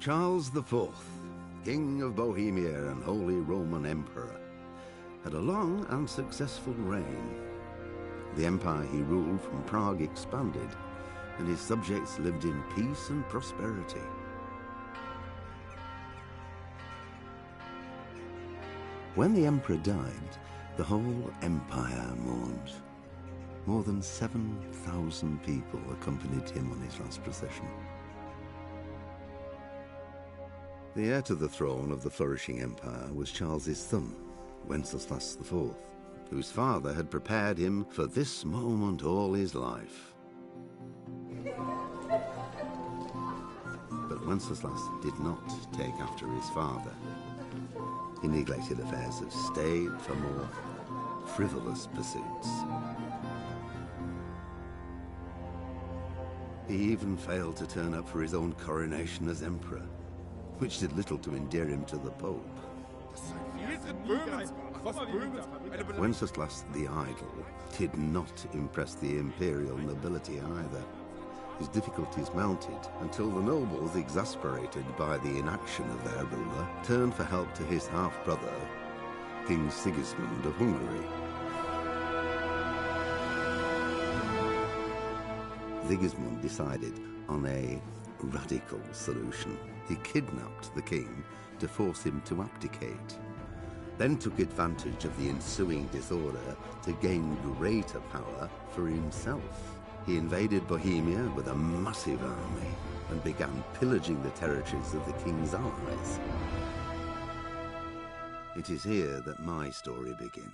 Charles IV, King of Bohemia and Holy Roman Emperor, had a long and successful reign. The empire he ruled from Prague expanded, and his subjects lived in peace and prosperity. When the emperor died, the whole empire mourned. More than 7,000 people accompanied him on his last procession. The heir to the throne of the flourishing empire was Charles's son, Wenceslas IV, whose father had prepared him for this moment all his life. But Wenceslas did not take after his father. He neglected affairs of state for more frivolous pursuits. He even failed to turn up for his own coronation as emperor, which did little to endear him to the Pope. Wenceslas the Idle did not impress the imperial nobility either. His difficulties mounted until the nobles, exasperated by the inaction of their ruler, turned for help to his half-brother, King Sigismund of Hungary. Sigismund decided on a radical solution. He kidnapped the king to force him to abdicate, then took advantage of the ensuing disorder to gain greater power for himself. He invaded Bohemia with a massive army and began pillaging the territories of the king's allies. It is here that my story begins.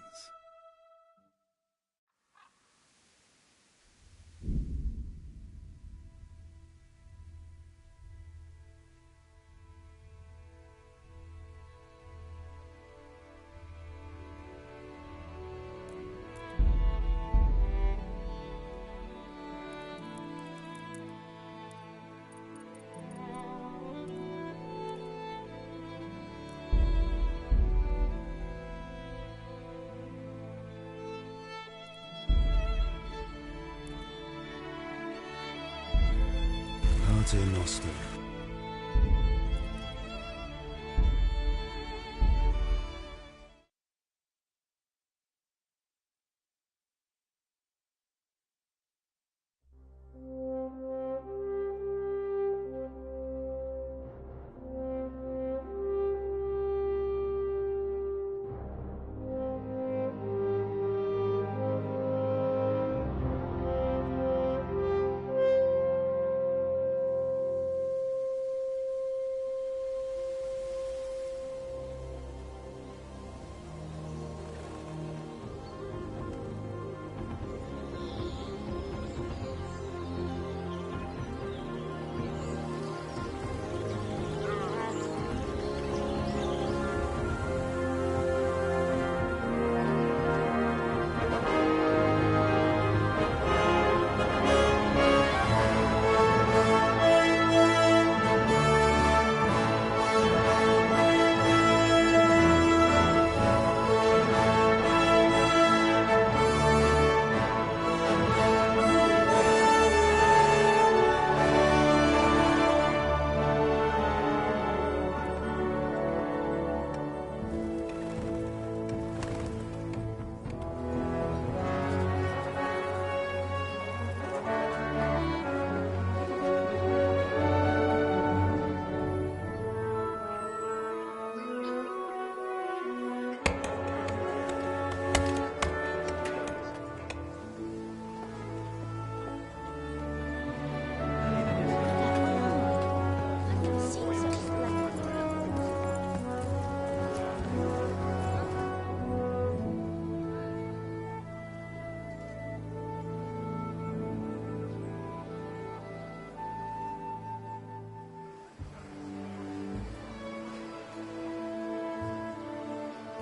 Pater Noster.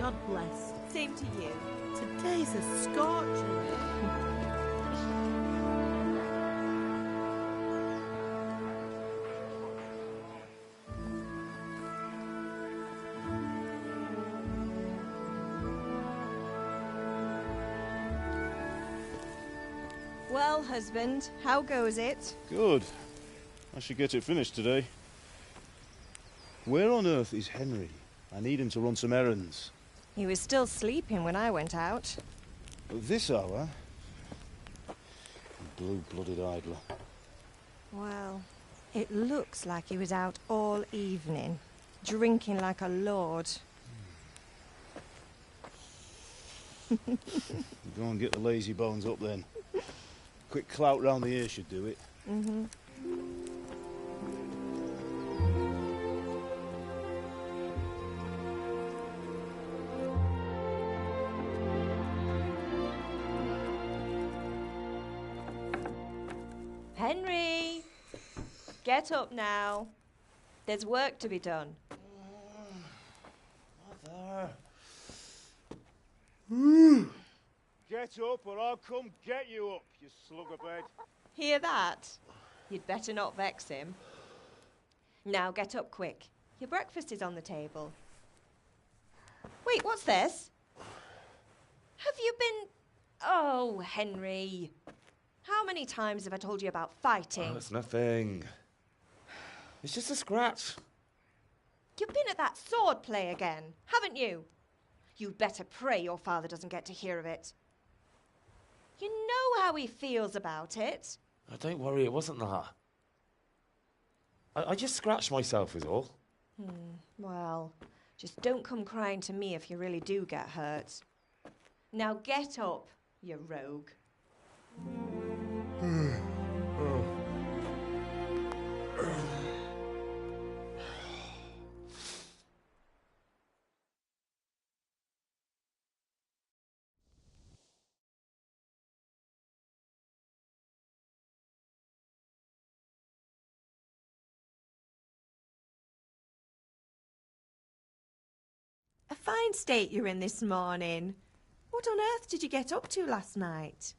God bless. Same to you. Today's a scorcher. Well, husband, how goes it? Good. I should get it finished today. Where on earth is Henry? I need him to run some errands. He was still sleeping when I went out. At this hour? Blue-blooded idler. Well, it looks like he was out all evening, drinking like a lord. Go and get the lazy bones up then. Quick clout round the ear should do it. Mm-hmm. Henry! Get up now. There's work to be done. Mother. Get up or I'll come get you up, you slugabed. Hear that? You'd better not vex him. Now get up quick. Your breakfast is on the table. Wait, what's this? Have you been... Oh, Henry. How many times have I told you about fighting? Oh, it's nothing. It's just a scratch. You've been at that sword play again, haven't you? You'd better pray your father doesn't get to hear of it. You know how he feels about it. Oh, don't worry, it wasn't that. I just scratched myself is all. Well, just don't come crying to me if you really do get hurt. Now get up, you rogue. A fine state you're in this morning. What on earth did you get up to last night?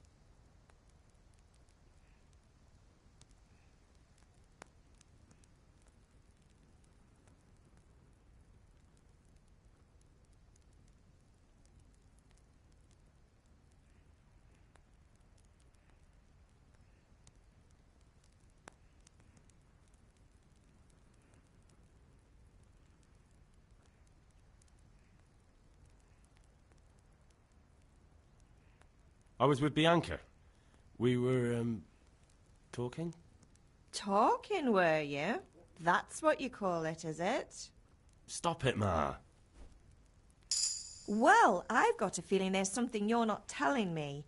I was with Bianca. We were, talking? Talking, were you? That's what you call it, is it? Stop it, Ma. Well, I've got a feeling there's something you're not telling me.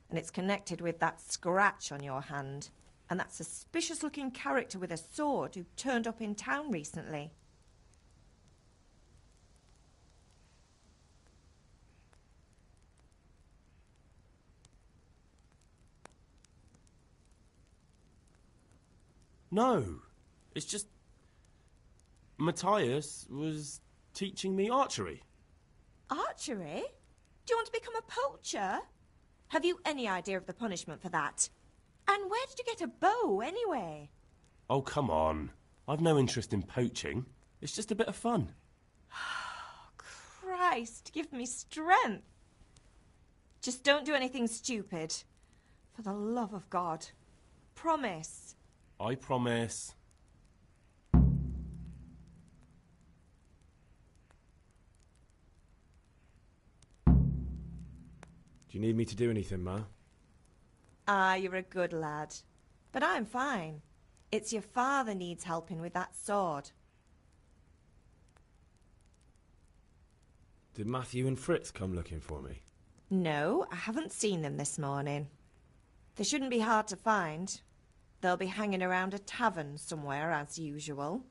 And it's connected with that scratch on your hand. And that suspicious-looking character with a sword who turned up in town recently. No. It's just... Matthias was teaching me archery. Archery? Do you want to become a poacher? Have you any idea of the punishment for that? And where did you get a bow, anyway? Oh, come on. I've no interest in poaching. It's just a bit of fun. Christ, give me strength. Just don't do anything stupid. For the love of God. Promise. I promise. Do you need me to do anything, Ma? Ah, you're a good lad. But I'm fine. It's your father needs helping with that sword. Did Matthew and Fritz come looking for me? No, I haven't seen them this morning. They shouldn't be hard to find. They'll be hanging around a tavern somewhere, as usual.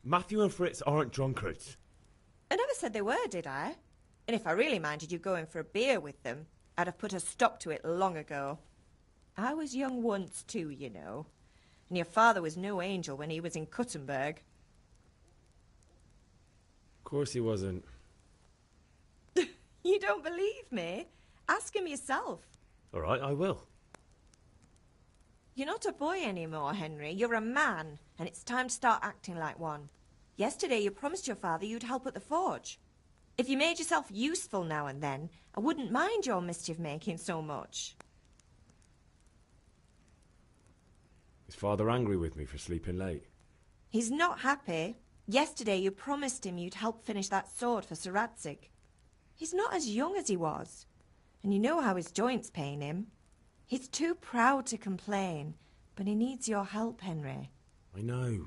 Matthew and Fritz aren't drunkards. I never said they were, did I? And if I really minded you going for a beer with them, I'd have put a stop to it long ago. I was young once too, you know. And your father was no angel when he was in Cuttenberg. Of course he wasn't. You don't believe me? Ask him yourself. All right, I will. You're not a boy anymore, Henry. You're a man, and it's time to start acting like one. Yesterday you promised your father you'd help at the forge. If you made yourself useful now and then, I wouldn't mind your mischief-making so much. Is Father angry with me for sleeping late? He's not happy. Yesterday you promised him you'd help finish that sword for Sir Radzig. He's not as young as he was, and you know how his joints pain him. He's too proud to complain, but he needs your help, Henry. I know.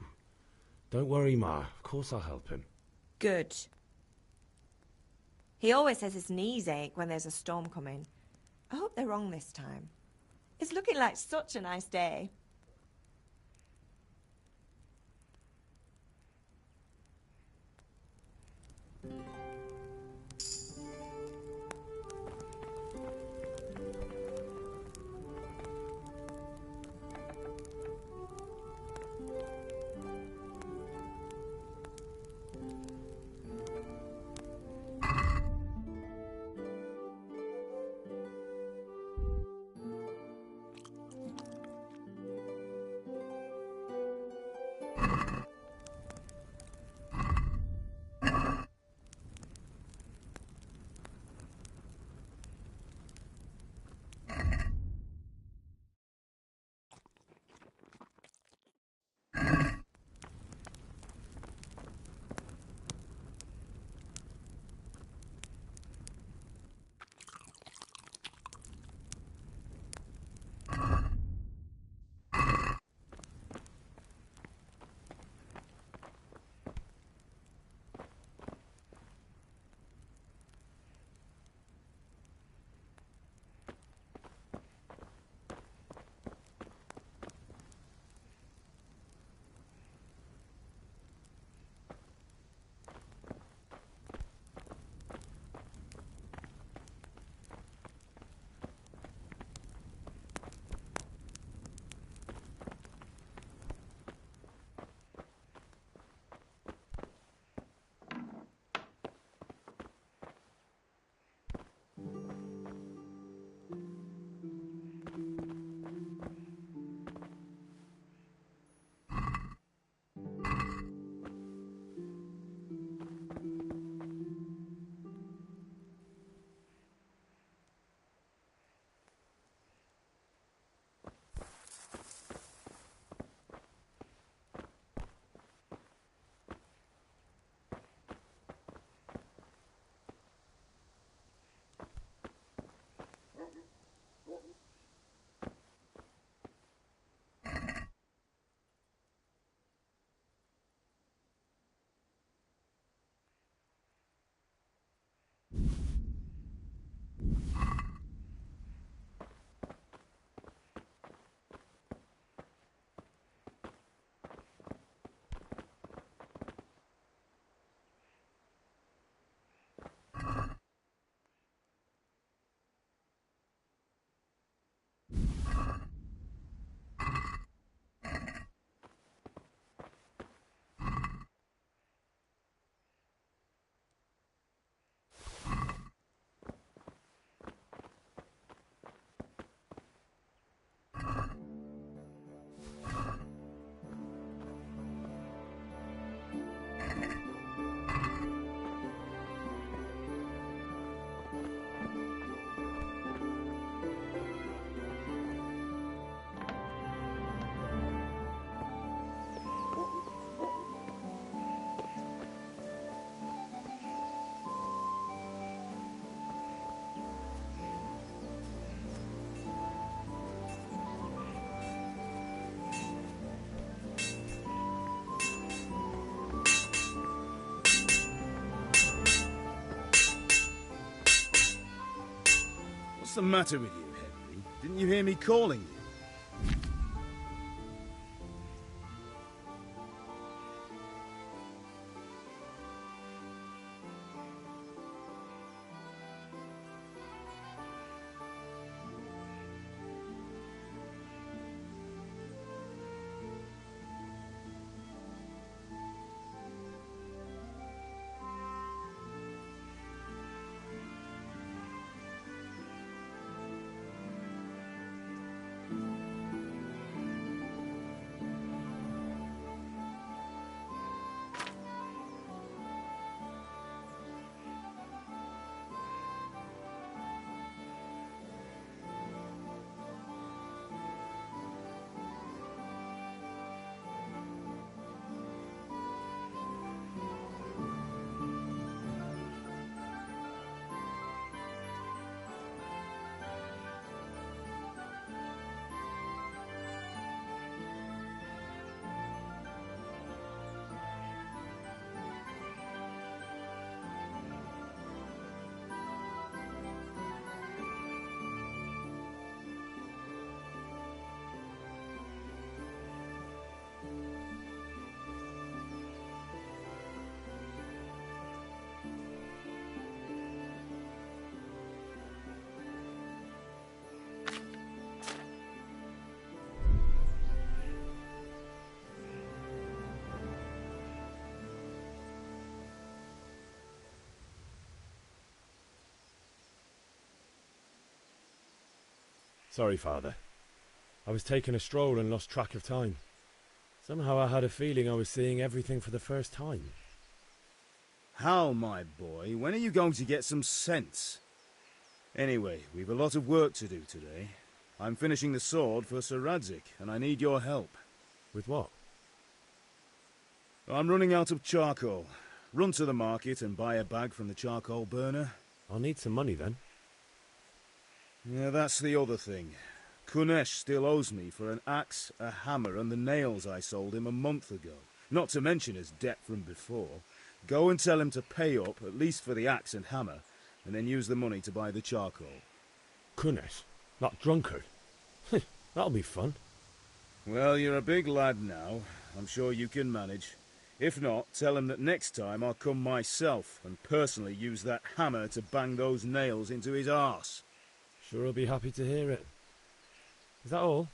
Don't worry, Ma. Of course I'll help him. Good. He always says his knees ache when there's a storm coming. I hope they're wrong this time. It's looking like such a nice day. What's the matter with you, Henry? Didn't you hear me calling you? Sorry, Father. I was taking a stroll and lost track of time. Somehow I had a feeling I was seeing everything for the first time. Hal, my boy, when are you going to get some sense? Anyway, we've a lot of work to do today. I'm finishing the sword for Sir Radzig, and I need your help. With what? I'm running out of charcoal. Run to the market and buy a bag from the charcoal burner. I'll need some money then. Yeah, that's the other thing. Kunesh still owes me for an axe, a hammer, and the nails I sold him a month ago. Not to mention his debt from before. Go and tell him to pay up, at least for the axe and hammer, and then use the money to buy the charcoal. Kunesh? That drunkard? That'll be fun. Well, you're a big lad now. I'm sure you can manage. If not, tell him that next time I'll come myself and personally use that hammer to bang those nails into his arse. Sure, I'll be happy to hear it. Is that all?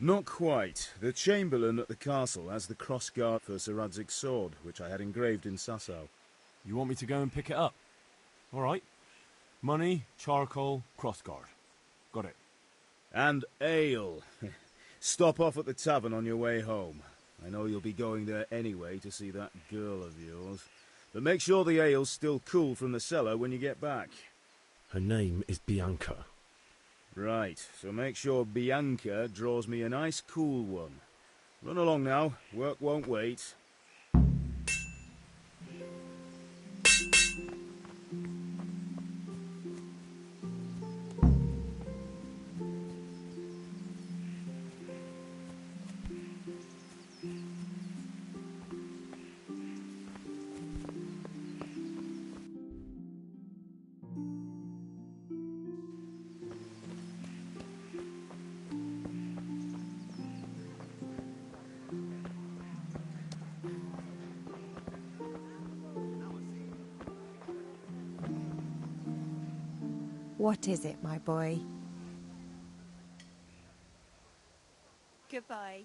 Not quite. The Chamberlain at the castle has the crossguard for Sir Radzig's sword, which I had engraved in Sasau. You want me to go and pick it up? All right. Money, charcoal, crossguard. Got it. And ale. Stop off at the tavern on your way home. I know you'll be going there anyway to see that girl of yours. But make sure the ale's still cool from the cellar when you get back. Her name is Bianca. Right, so make sure Bianca draws me a nice cool one. Run along now, work won't wait. What is it, my boy? Goodbye.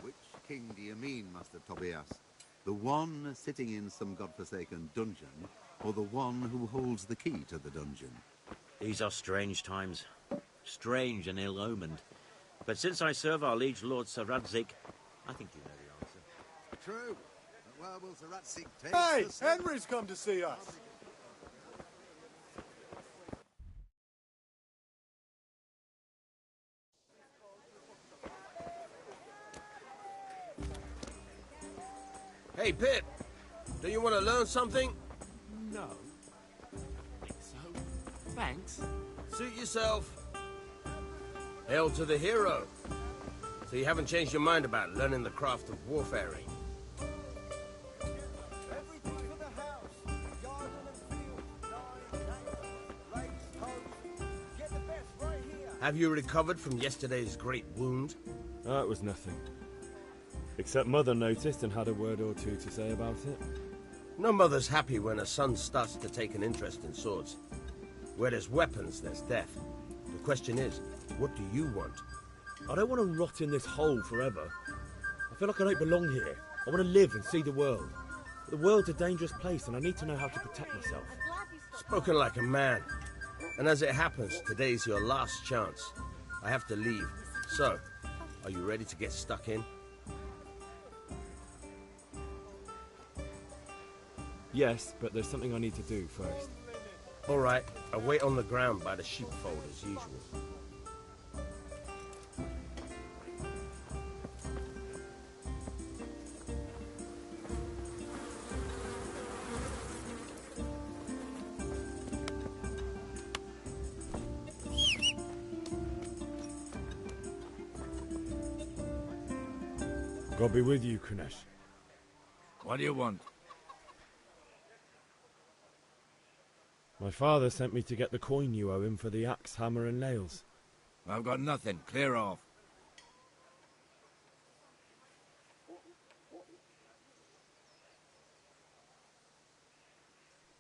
Which king do you mean, Master Tobias? The one sitting in some godforsaken dungeon, or the one who holds the key to the dungeon? These are strange times. Strange and ill-omened. But since I serve our liege lord Sir Radzig, I think you know the answer. True. But where will Sir Radzig take Hey, us? Henry's come to see us. Hey, Pip, do you want to learn something? No. I think so. Thanks. Suit yourself. Hail to the hero. So you haven't changed your mind about learning the craft of warfaring? Everything for the house. Garden and field. Lakes, coast. Get the best right here. Have you recovered from yesterday's great wound? It was nothing. Except Mother noticed and had a word or two to say about it. No mother's happy when a son starts to take an interest in swords. Where there's weapons, there's death. The question is, what do you want? I don't want to rot in this hole forever. I feel like I don't belong here. I want to live and see the world. The world's a dangerous place and I need to know how to protect myself. Spoken like a man. And as it happens, today's your last chance. I have to leave. So, are you ready to get stuck in? Yes, but there's something I need to do first. All right, I'll wait on the ground by the sheepfold as usual. God be with you, Kunesh. What do you want? My father sent me to get the coin you owe him for the axe, hammer and nails. I've got nothing. Clear off.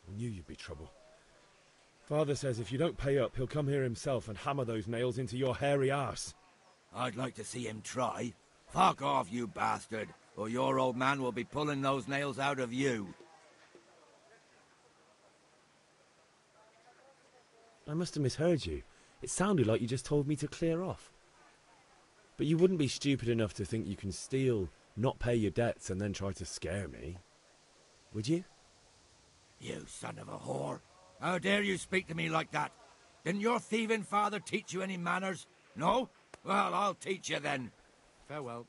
I knew you'd be trouble. Father says if you don't pay up, he'll come here himself and hammer those nails into your hairy arse. I'd like to see him try. Fuck off, you bastard, or your old man will be pulling those nails out of you. I must have misheard you. It sounded like you just told me to clear off. But you wouldn't be stupid enough to think you can steal, not pay your debts, and then try to scare me. Would you? You son of a whore. How dare you speak to me like that? Didn't your thieving father teach you any manners? No? Well, I'll teach you then. Farewell.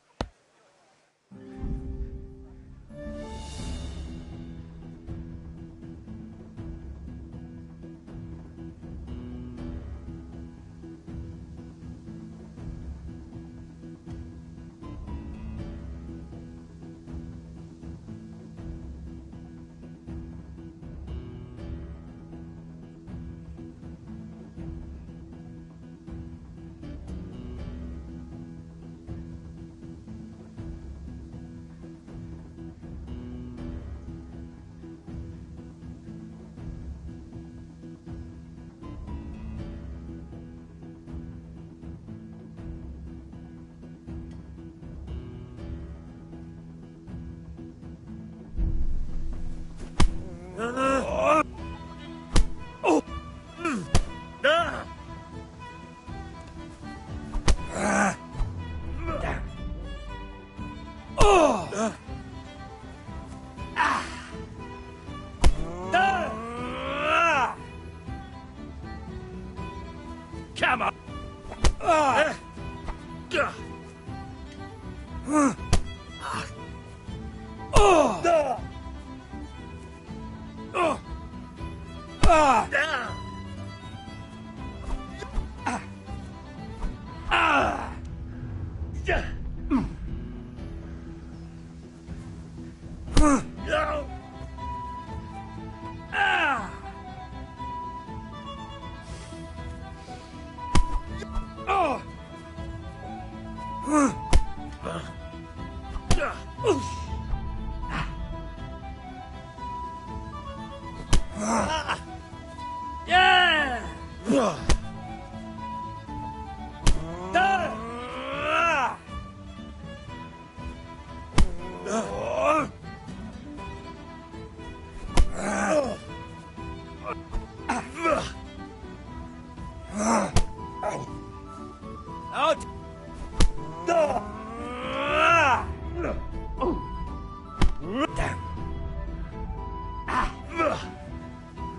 Come on!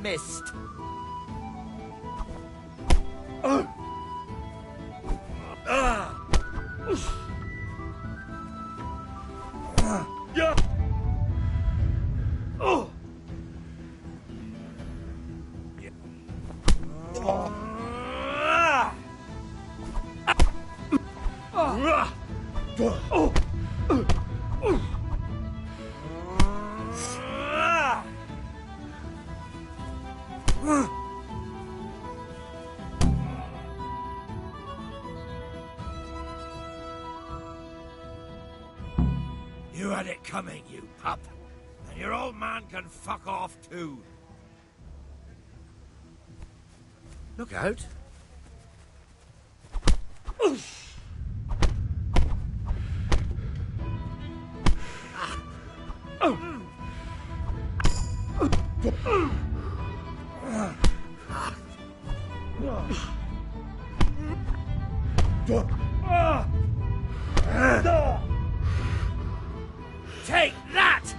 Missed. You had it coming, you pup. And your old man can fuck off too. Look out. Take that!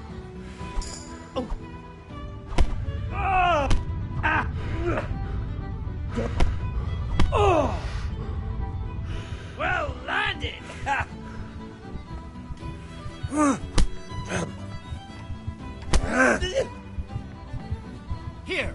Well landed! Here!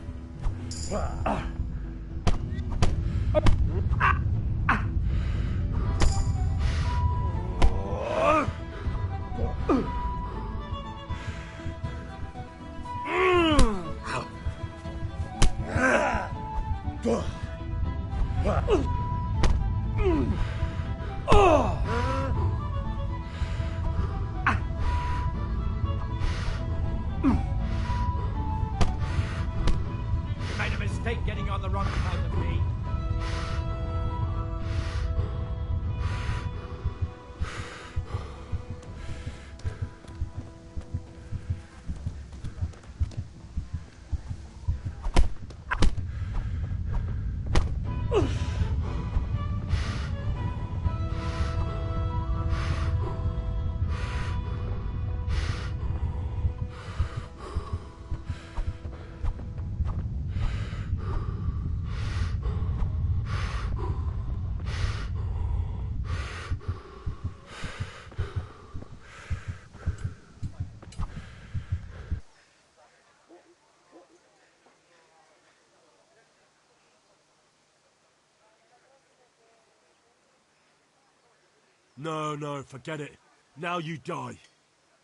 No, no, forget it. Now you die.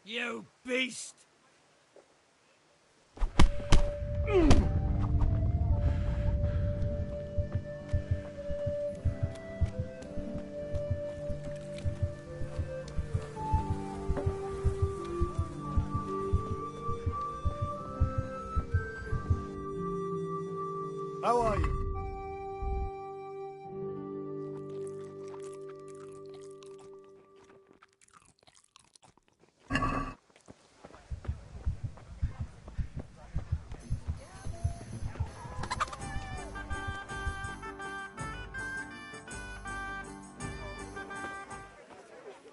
You beast! How are you?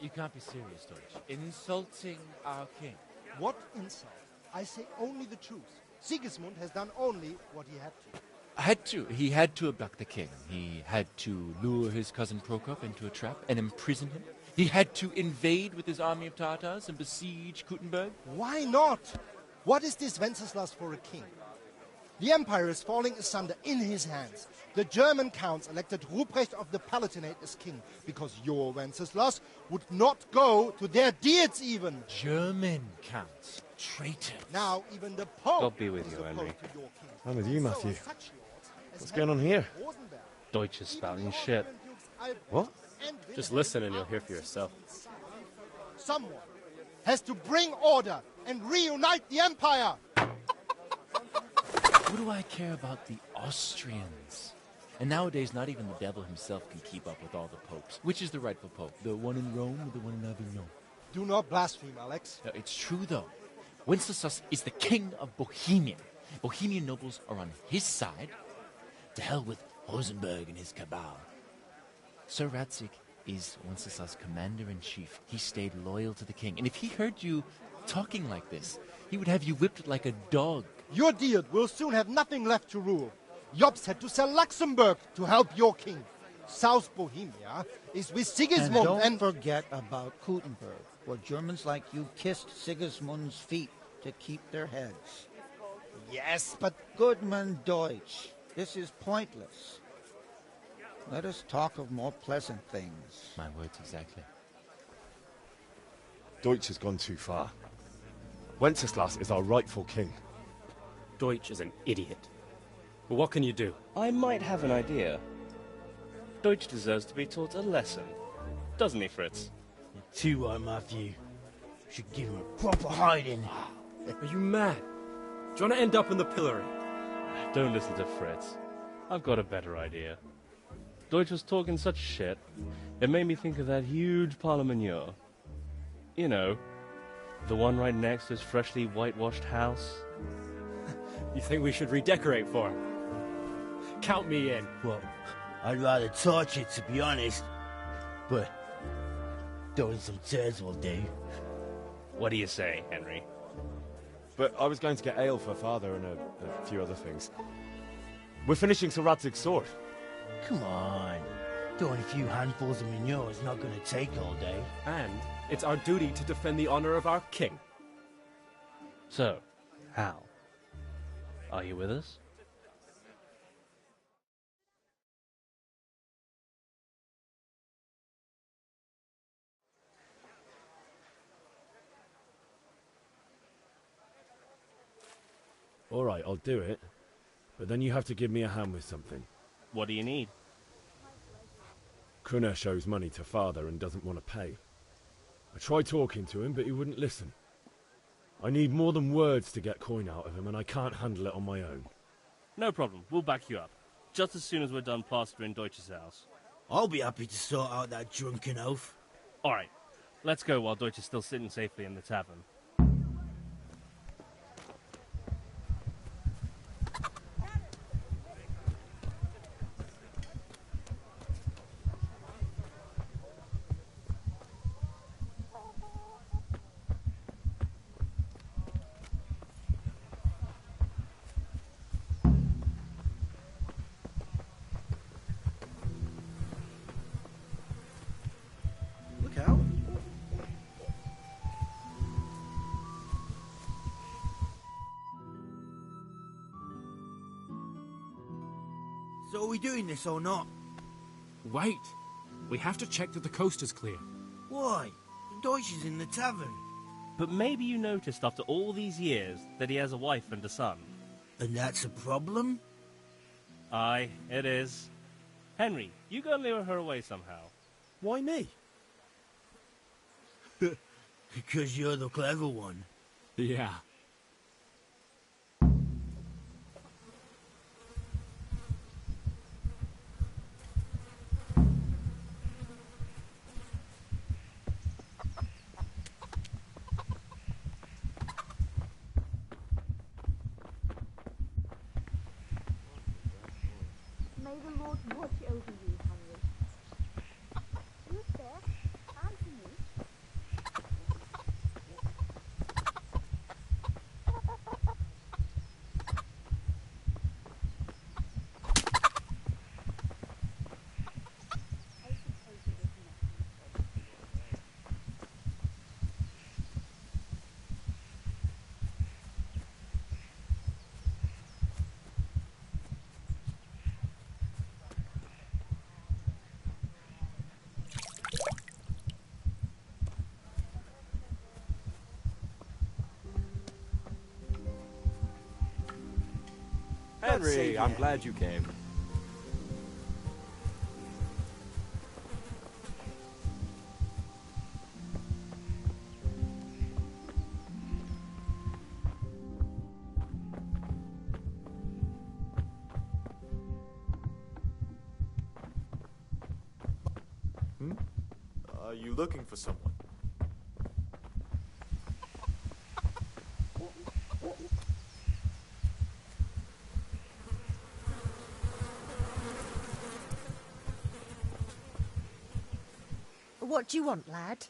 You can't be serious, Deutsch. Insulting our king. What insult? I say only the truth. Sigismund has done only what he had to. He had to abduct the king. He had to lure his cousin Prokop into a trap and imprison him. He had to invade with his army of Tatars and besiege Kuttenberg. Why not? What is this Wenceslas for a king? The empire is falling asunder in his hands. The German counts elected Ruprecht of the Palatinate as king because your Wenceslas would not go to their deeds even. German counts. Traitors. Now even the Pope God be with is you, opposed Henry. to your king. I'm with you, So Matthew. are such lords as What's going on here? Rosenberg. Deutsch is spouting shit. What? Just listen and you'll hear for yourself. Someone has to bring order and reunite the empire. What do I care about the Austrians? And nowadays, not even the devil himself can keep up with all the popes. Which is the rightful pope? The one in Rome or the one in Avignon? Do not blaspheme, Alex. No, it's true, though. Wenceslas is the king of Bohemia. Bohemian nobles are on his side. To hell with Rosenberg and his cabal. Sir Radzik is Wenceslas' commander-in-chief. He stayed loyal to the king. And if he heard you talking like this, he would have you whipped like a dog. Your Diet will soon have nothing left to rule. Jobst had to sell Luxembourg to help your king. South Bohemia is with Sigismund And don't forget about Kuttenberg, where Germans like you kissed Sigismund's feet to keep their heads. Yes, but... Goodman Deutsch, this is pointless. Let us talk of more pleasant things. My words exactly. Deutsch has gone too far. Wenceslas is our rightful king. Deutsch is an idiot. But what can you do? I might have an idea. Deutsch deserves to be taught a lesson. Doesn't he, Fritz? You're too right, Matthew. Should give him a proper hiding. Are you mad? Do you want to end up in the pillory? Don't listen to Fritz. I've got a better idea. Deutsch was talking such shit, it made me think of that huge parliament. You know, the one right next to his freshly whitewashed house. You think we should redecorate for him? Count me in. Well, I'd rather torch it, to be honest. But throwing some turds will do. What do you say, Henry? But I was going to get ale for father and a few other things. We're finishing Sir Radzig's sword. Come on. Throwing a few handfuls of manure is not going to take all day. And it's our duty to defend the honor of our king. So, Hal, are you with us? All right, I'll do it. But then you have to give me a hand with something. What do you need? Kunesh owes money to father and doesn't want to pay. I tried talking to him, but he wouldn't listen. I need more than words to get coin out of him, and I can't handle it on my own. No problem. We'll back you up. Just as soon as we're done plastering Deutsch's house. I'll be happy to sort out that drunken oaf. All right. Let's go while Deutsch is still sitting safely in the tavern. Look out. So are we doing this or not? Wait. We have to check that the coast is clear. Why? Deutsch is in the tavern. But maybe you noticed after all these years that he has a wife and a son. And that's a problem? Aye, it is. Henry, you go and lure her away somehow. Why me? Because you're the clever one. Yeah. May the Lord watch over you, Henry. Who's there? Anthony? Henry, I'm glad you came. Are you looking for someone? What do you want, lad?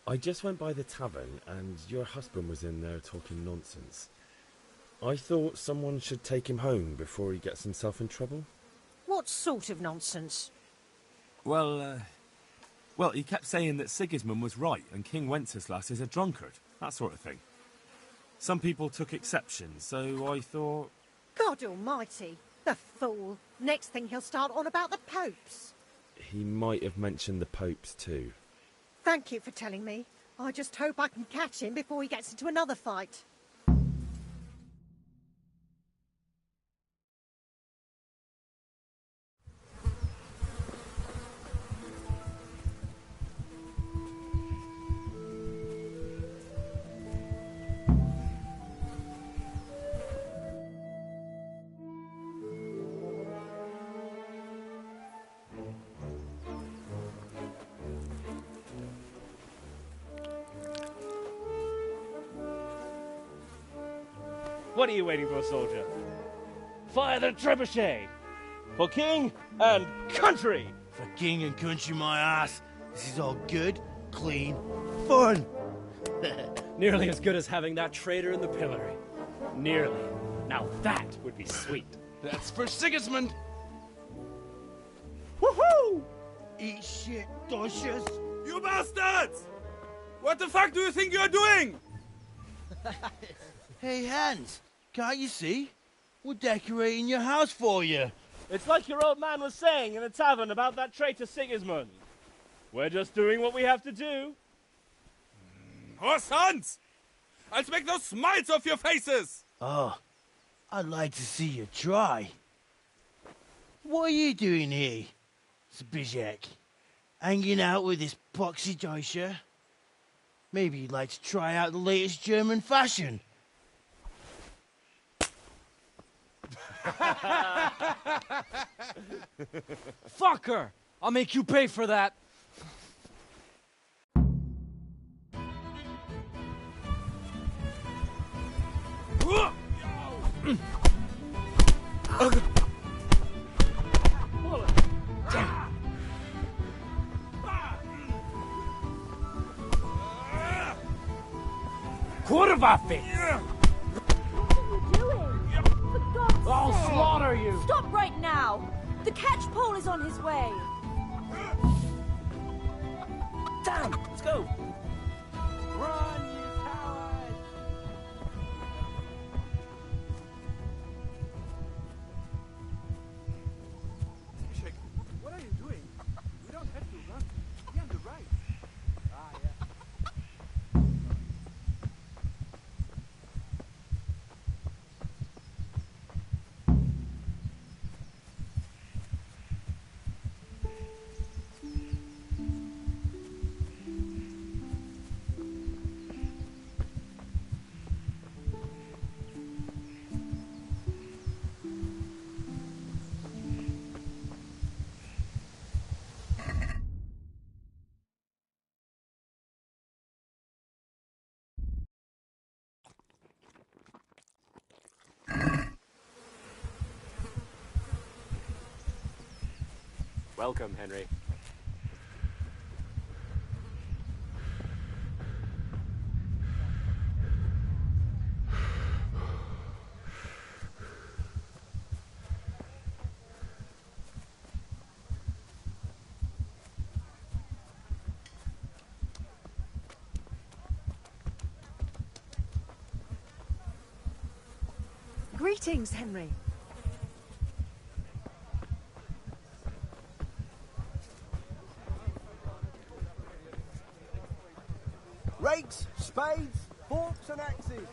I just went by the tavern and your husband was in there talking nonsense. I thought someone should take him home before he gets himself in trouble. What sort of nonsense? Well, he kept saying that Sigismund was right and King Wenceslas is a drunkard, that sort of thing. Some people took exception, so I thought... God almighty, the fool. Next thing he'll start on about the popes. He might have mentioned the popes too. Thank you for telling me. I just hope I can catch him before he gets into another fight. What are you waiting for, soldier? Fire the trebuchet! For king and country! For king and country, my ass. This is all good, clean, fun. Nearly as good as having that traitor in the pillory. Nearly. Now that would be sweet. That's for Sigismund! Woohoo! Eat shit, Deutsches. You bastards! What the fuck do you think you're doing? Hey, Hans, can't you see? We're decorating your house for you. It's like your old man was saying in the tavern about that traitor Sigismund. We're just doing what we have to do. Oh, sons! I'll make those smiles off your faces! Oh, I'd like to see you try. What are you doing here, Zbyszek? Hanging out with this poxy Deutscher? Maybe you'd like to try out the latest German fashion. Fucker! I'll make you pay for that. Kurwa-fit! I'll slaughter you! Stop right now! The catchpole is on his way! Damn! Let's go! Run, you coward! What are you doing? Welcome, Henry. Greetings, Henry. Rakes, spades, forks and axes.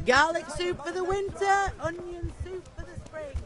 Garlic soup for the winter, onion soup for the spring.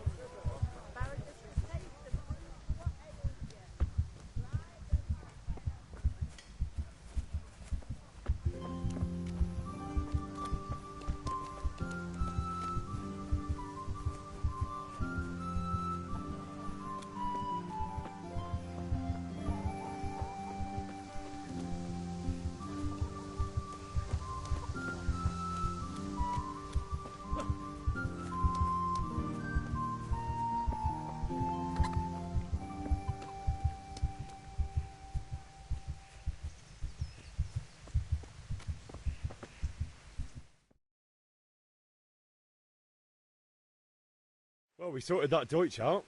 Well, we sorted that Deutsch out.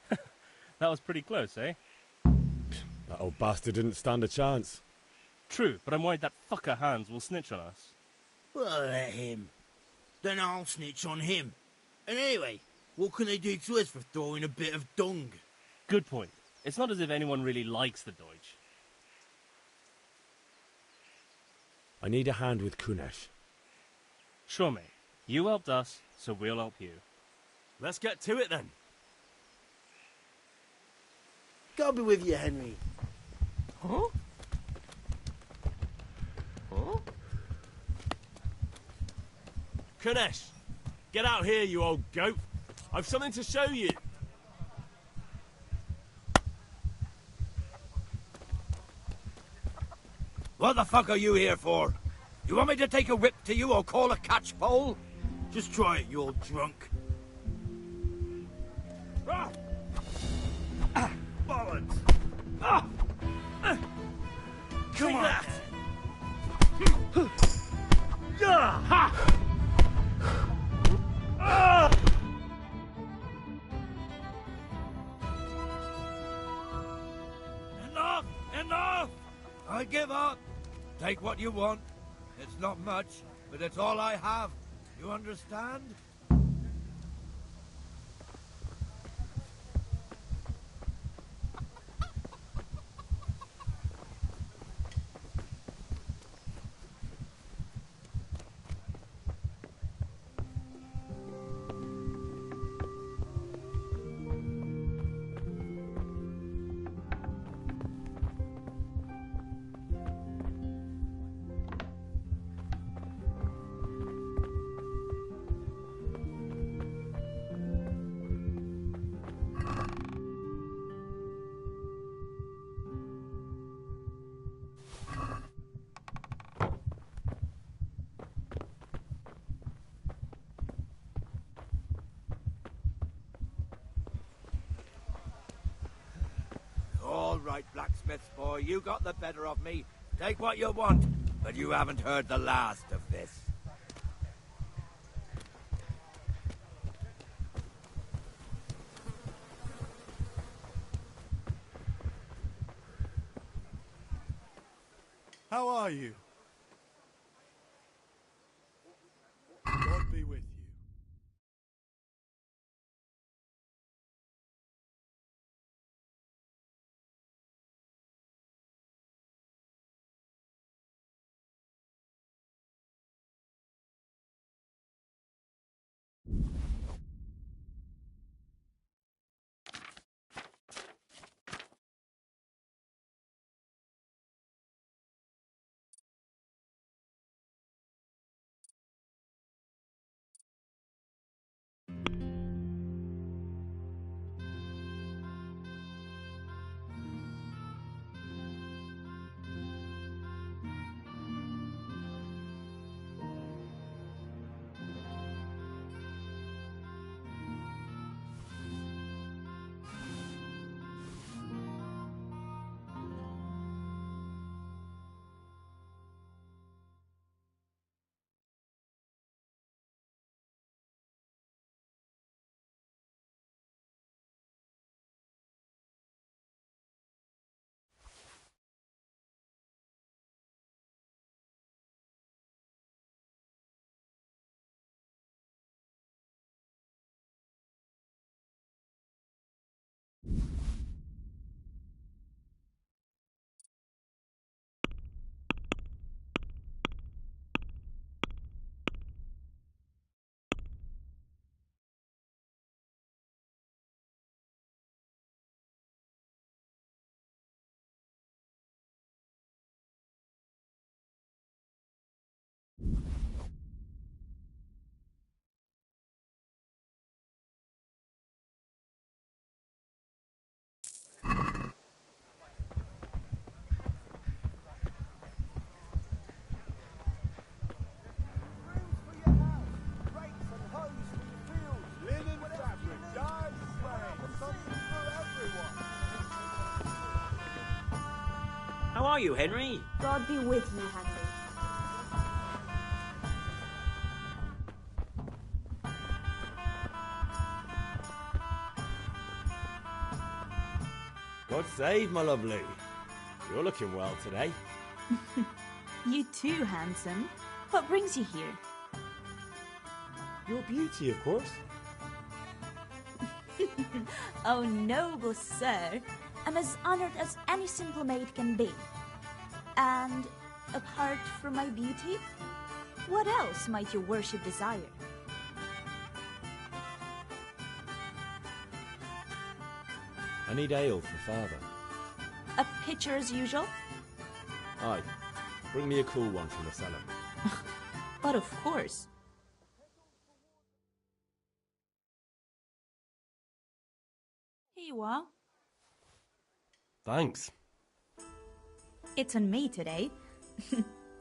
That was pretty close, eh? That old bastard didn't stand a chance. True, but I'm worried that fucker Hans will snitch on us. Well, let him. Then I'll snitch on him. And anyway, what can they do to us for throwing a bit of dung? Good point. It's not as if anyone really likes the Deutsch. I need a hand with Kunesh. Sure, mate. You helped us, so we'll help you. Let's get to it then. God be with you, Henry. Huh? Huh? Kunesh, get out here, you old goat. I've something to show you. What the fuck are you here for? You want me to take a whip to you or call a catchpole? Just try it, you old drunk. Ah! Ah, bollocks! Ah! Come Take on. that! Yeah! Ha! Ah! Enough! Enough! I give up. Take what you want. It's not much, but it's all I have. You understand? All right, blacksmith's boy, you got the better of me. Take what you want, but you haven't heard the last of this. How are you? God be with you. How are you, Henry? God be with you, Henry. God save, my lovely. You're looking well today. You too, handsome. What brings you here? Your beauty, of course. Oh, noble sir. I'm as honored as any simple maid can be. And apart from my beauty, what else might your worship desire? I need ale for father. A pitcher as usual? Aye. Bring me a cool one from the cellar. But of course. Here you are. Thanks. It's on me today.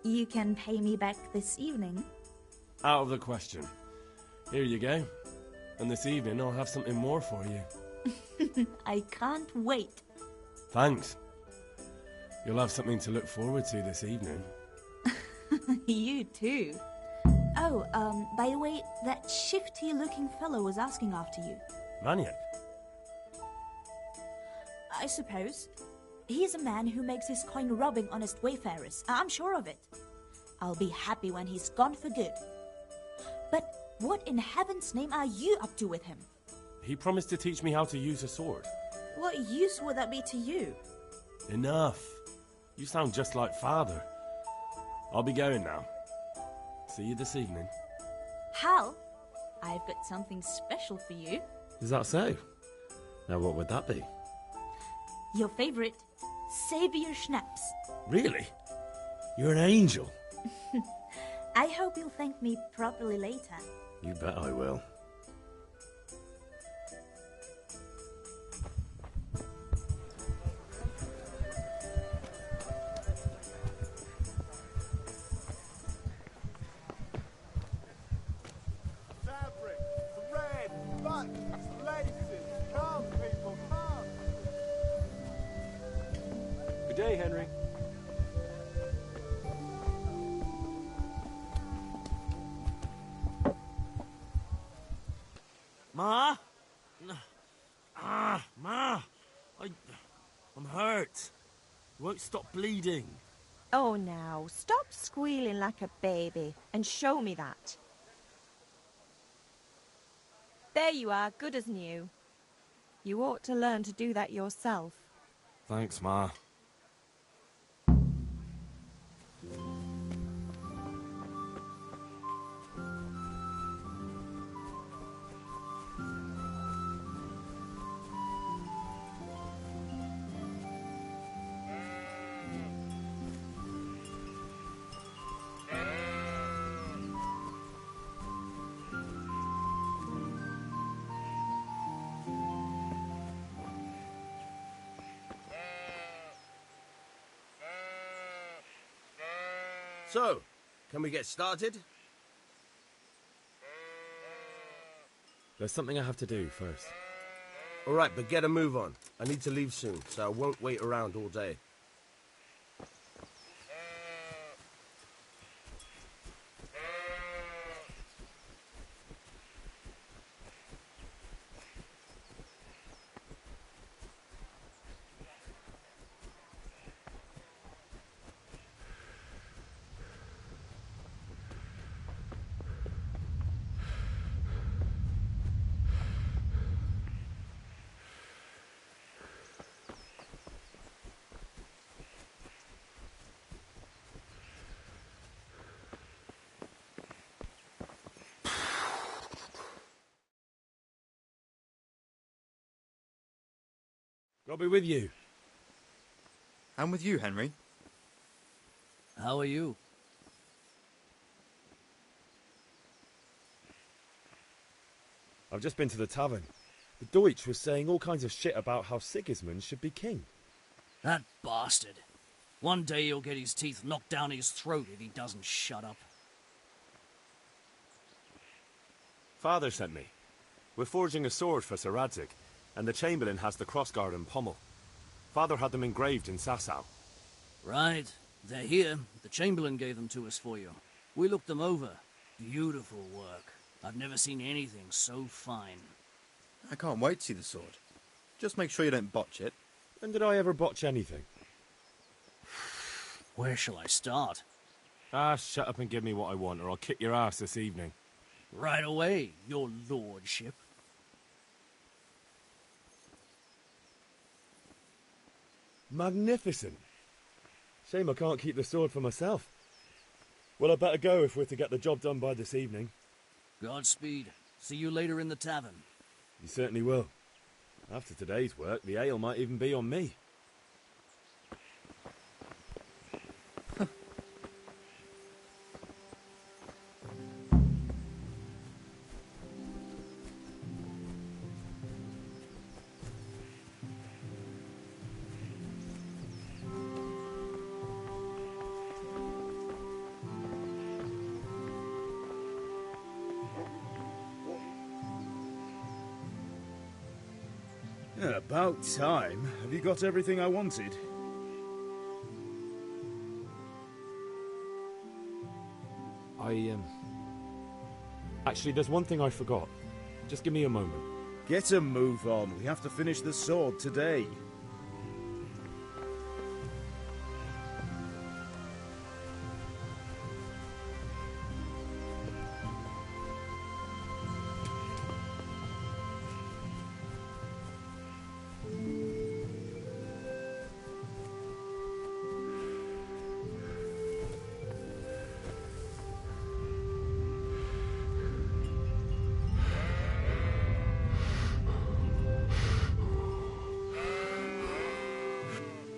You can pay me back this evening. Out of the question. Here you go. And this evening I'll have something more for you. I can't wait. Thanks. You'll have something to look forward to this evening. You too. Oh, by the way, that shifty-looking fellow was asking after you. Maniac? I suppose. He's a man who makes his coin robbing honest wayfarers. I'm sure of it. I'll be happy when he's gone for good. But what in heaven's name are you up to with him? He promised to teach me how to use a sword. What use would that be to you? Enough. You sound just like father. I'll be going now. See you this evening. Hal, I've got something special for you. Is that so? Now what would that be? Your favorite, Savior Schnapps. Really? You're an angel. I hope you'll thank me properly later. You bet I will. Fabric, thread, buttons, laces. Come, people, come. Good day, Henry. Ma? Ma! I'm hurt. It won't stop bleeding. Oh, now, stop squealing like a baby and show me that. There you are, good as new. You ought to learn to do that yourself. Thanks, Ma. So, can we get started? There's something I have to do first. All right, but get a move on. I need to leave soon, so I won't wait around all day. God be with you. And with you, Henry. How are you? I've just been to the tavern. The Deutsch was saying all kinds of shit about how Sigismund should be king. That bastard. One day he'll get his teeth knocked down his throat if he doesn't shut up. Father sent me. We're forging a sword for Sir Radzig, and the Chamberlain has the crossguard and pommel. Father had them engraved in Sasau. Right. They're here. The Chamberlain gave them to us for you. We looked them over. Beautiful work. I've never seen anything so fine. I can't wait to see the sword. Just make sure you don't botch it. When did I ever botch anything? Where shall I start? Ah, shut up and give me what I want, or I'll kick your ass this evening. Right away, your lordship. Magnificent. Shame I can't keep the sword for myself. Well, I better go if we're to get the job done by this evening. Godspeed. See you later in the tavern. You certainly will. After today's work, the ale might even be on me. About time. Have you got everything I wanted? Actually, there's one thing I forgot. Just give me a moment. Get a move on. We have to finish the sword today.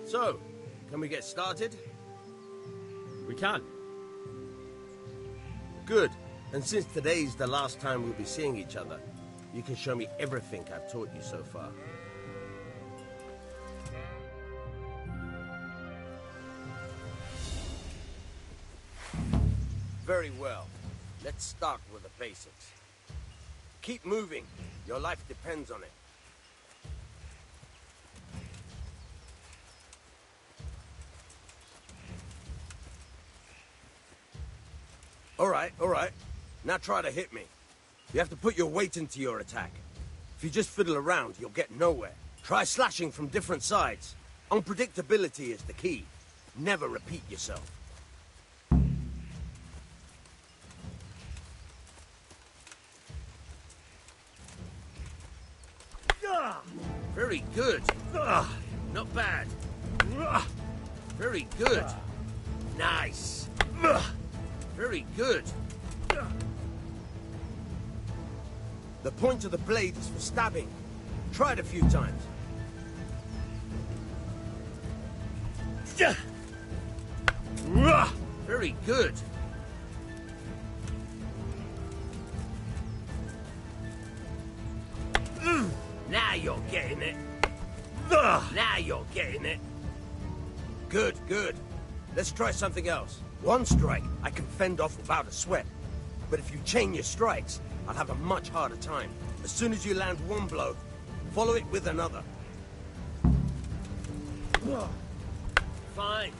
So, can we get started? We can. Good. And since today's the last time we'll be seeing each other, you can show me everything I've taught you so far. Very well. Let's start with the basics. Keep moving. Your life depends on it. All right. Now try to hit me. You have to put your weight into your attack. If you just fiddle around, you'll get nowhere. Try slashing from different sides. Unpredictability is the key. Never repeat yourself. Very good. Not bad. Very good. Nice. Very good. The point of the blade is for stabbing. Try it a few times. Very good. Now you're getting it. Now you're getting it. Good, good. Let's try something else. One strike, I can fend off without a sweat. But if you chain your strikes, I'll have a much harder time. As soon as you land one blow, follow it with another. Fine.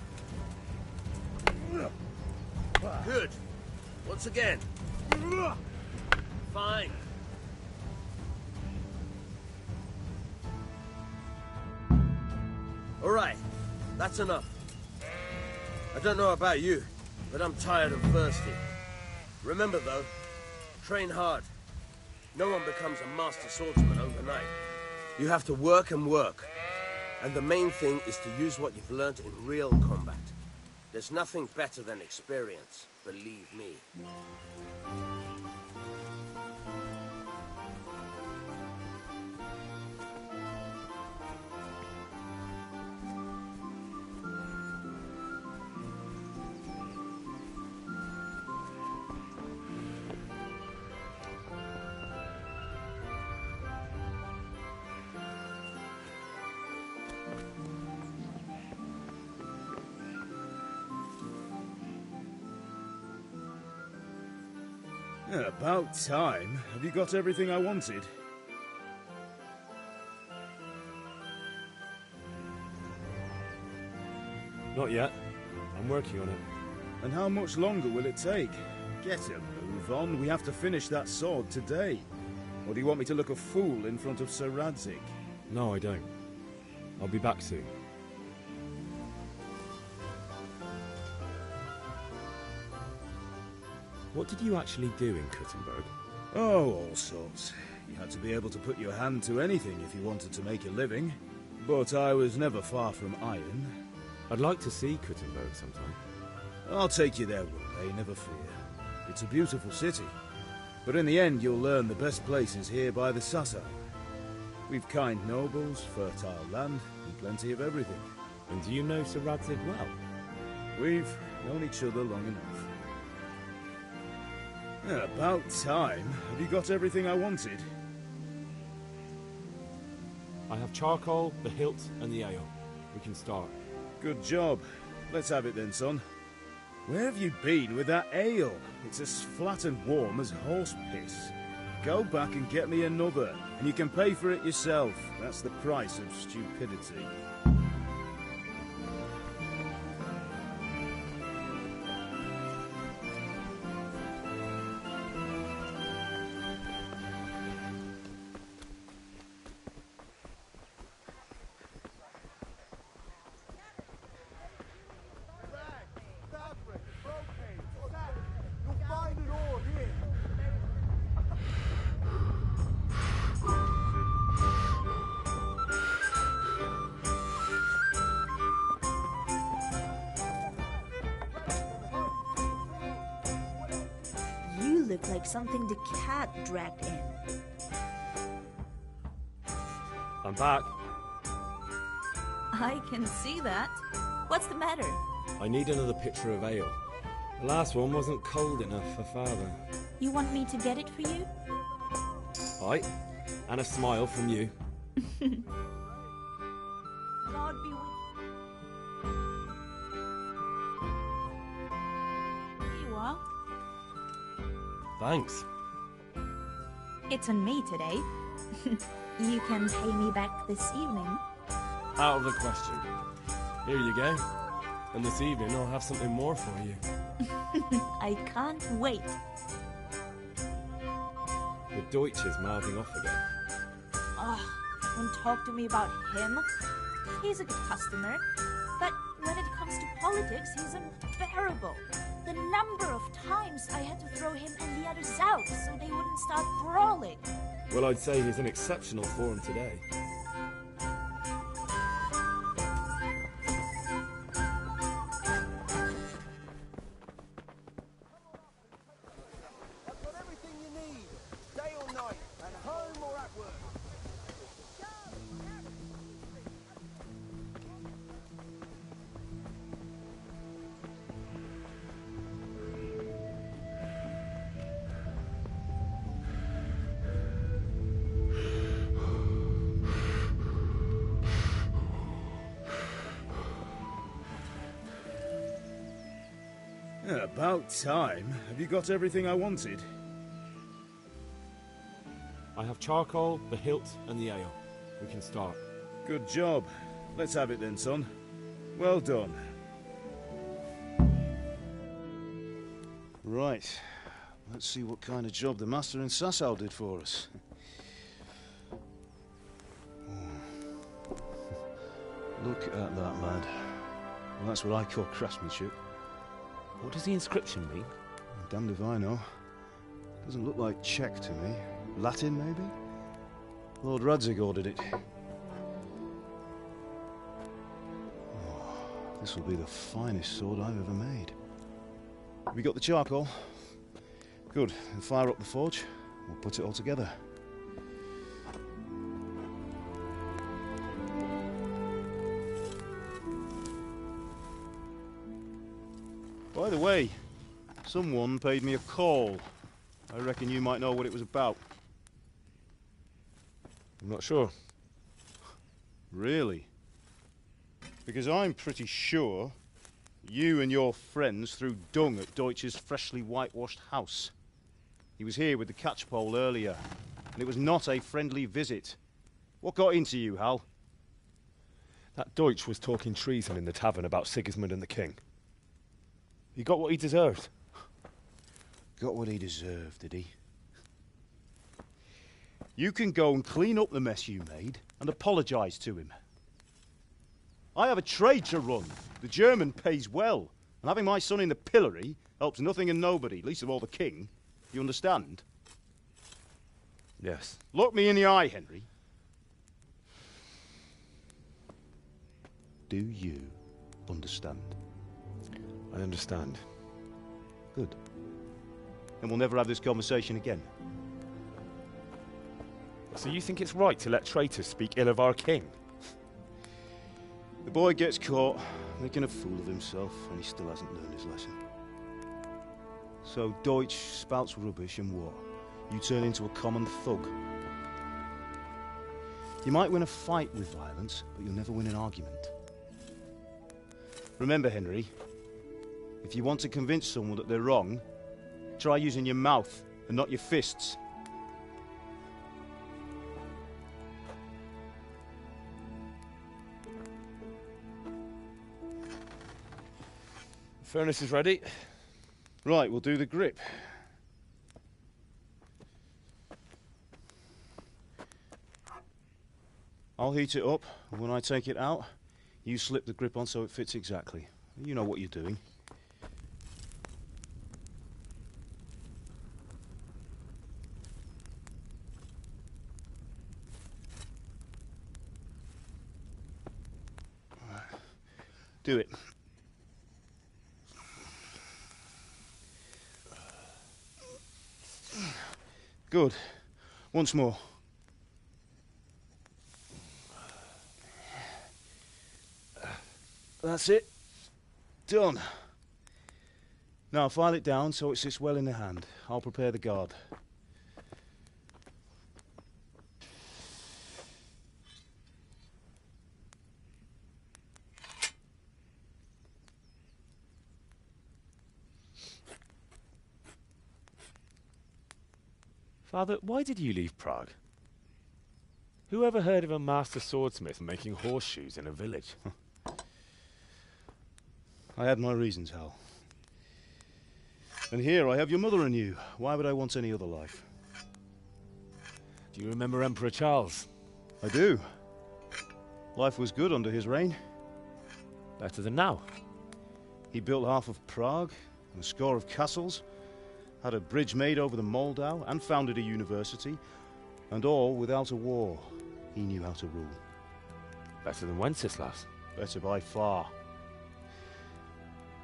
Good. Once again. Fine. All right. That's enough. I don't know about you, but I'm tired and thirsty. Remember, though, train hard. No one becomes a master swordsman overnight. You have to work and work. And the main thing is to use what you've learned in real combat. There's nothing better than experience, believe me. About time. Have you got everything I wanted? Not yet. I'm working on it. And how much longer will it take? Get a move on. We have to finish that sword today. Or do you want me to look a fool in front of Sir Radzik? No, I don't. I'll be back soon. What did you actually do in Kuttenberg? Oh, all sorts. You had to be able to put your hand to anything if you wanted to make a living. But I was never far from iron. I'd like to see Kuttenberg sometime. I'll take you there one day, never fear. It's a beautiful city. But in the end, you'll learn the best places here by the Sasau. We've kind nobles, fertile land, and plenty of everything. And do you know Sir Radzik well? We've known each other long enough. About time. Have you got everything I wanted? I have charcoal, the hilt, and the ale. We can start. Good job. Let's have it then, son. Where have you been with that ale? It's as flat and warm as horse piss. Go back and get me another, and you can pay for it yourself. That's the price of stupidity. You look like something the cat dragged in. I'm back. I can see that. What's the matter? I need another pitcher of ale. The last one wasn't cold enough for Father. You want me to get it for you? Aye, and a smile from you. God be with you. Here you are. Thanks. It's on me today. You can pay me back this evening. Out of the question. Here you go. And this evening I'll have something more for you. I can't wait. The Deutsch is mouthing off again. Oh, don't talk to me about him. He's a good customer. But when it comes to politics, he's unbearable. The number of times I had to throw him and the others out so they wouldn't start brawling. Well, I'd say he's in exceptional form today. I've got everything you need, day or night, at home or at work. About time. Have you got everything I wanted? I have charcoal, the hilt, and the ale. We can start. Good job. Let's have it then, son. Well done. Right. Let's see what kind of job the master in Sasau did for us. Look at that, lad. Well, that's what I call craftsmanship. What does the inscription mean? Damned if I know. Doesn't look like Czech to me. Latin, maybe? Lord Radzik ordered it. Oh, this will be the finest sword I've ever made. Have you got the charcoal? Good. Then fire up the forge. We'll put it all together. By the way, someone paid me a call. I reckon you might know what it was about. I'm not sure. Really? Because I'm pretty sure you and your friends threw dung at Deutsch's freshly whitewashed house. He was here with the catchpole earlier, and it was not a friendly visit. What got into you, Hal? That Deutsch was talking treason in the tavern about Sigismund and the king. He got what he deserved. Got what he deserved, did he? You can go and clean up the mess you made and apologise to him. I have a trade to run. The German pays well. And having my son in the pillory helps nothing and nobody, least of all the king. You understand? Yes. Look me in the eye, Henry. Do you understand? I understand. Good. And we'll never have this conversation again. So you think it's right to let traitors speak ill of our king? The boy gets caught making a fool of himself, and he still hasn't learned his lesson. So Deutsch spouts rubbish, and what? You turn into a common thug. You might win a fight with violence, but you'll never win an argument. Remember, Henry, if you want to convince someone that they're wrong, try using your mouth and not your fists. The furnace is ready. Right, we'll do the grip. I'll heat it up, and when I take it out, you slip the grip on so it fits exactly. You know what you're doing. Do it. Good. Once more. That's it. Done. Now file it down so it sits well in the hand. I'll prepare the guard. Father, why did you leave Prague? Who ever heard of a master swordsmith making horseshoes in a village? I had my reasons, Hal. And here I have your mother and you. Why would I want any other life? Do you remember Emperor Charles? I do. Life was good under his reign. Better than now. He built half of Prague and a score of castles, had a bridge made over the Moldau, and founded a university, and all without a war. He knew how to rule. Better than Wenceslas. Better by far.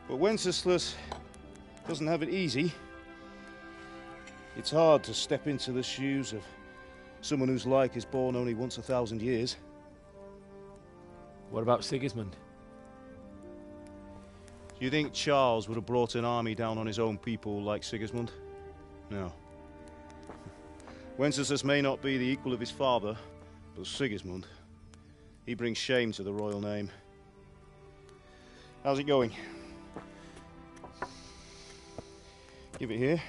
But Wenceslas doesn't have it easy. It's hard to step into the shoes of someone whose like is born only once 1,000 years. What about Sigismund? Do you think Charles would have brought an army down on his own people like Sigismund? No. Wenceslas may not be the equal of his father, but Sigismund, he brings shame to the royal name. How's it going? Give it here,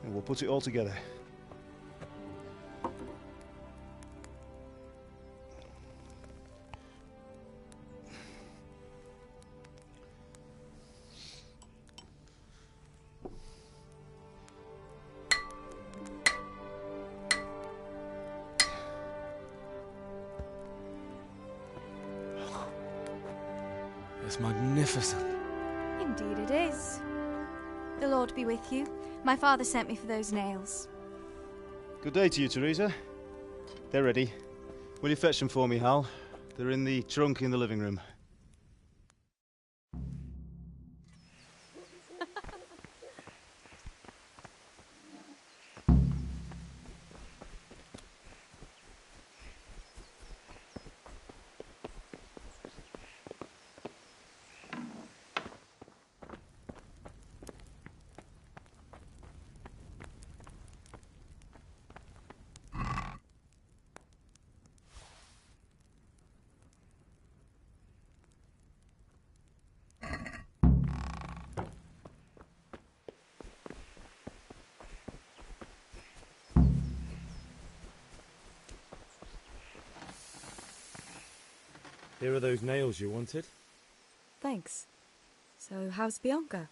and we'll put it all together. It's magnificent. Indeed it is. The Lord be with you. My father sent me for those nails. Good day to you, Teresa. They're ready. Will you fetch them for me, Hal? They're in the trunk in the living room. Here are those nails you wanted. Thanks. So, how's Bianca?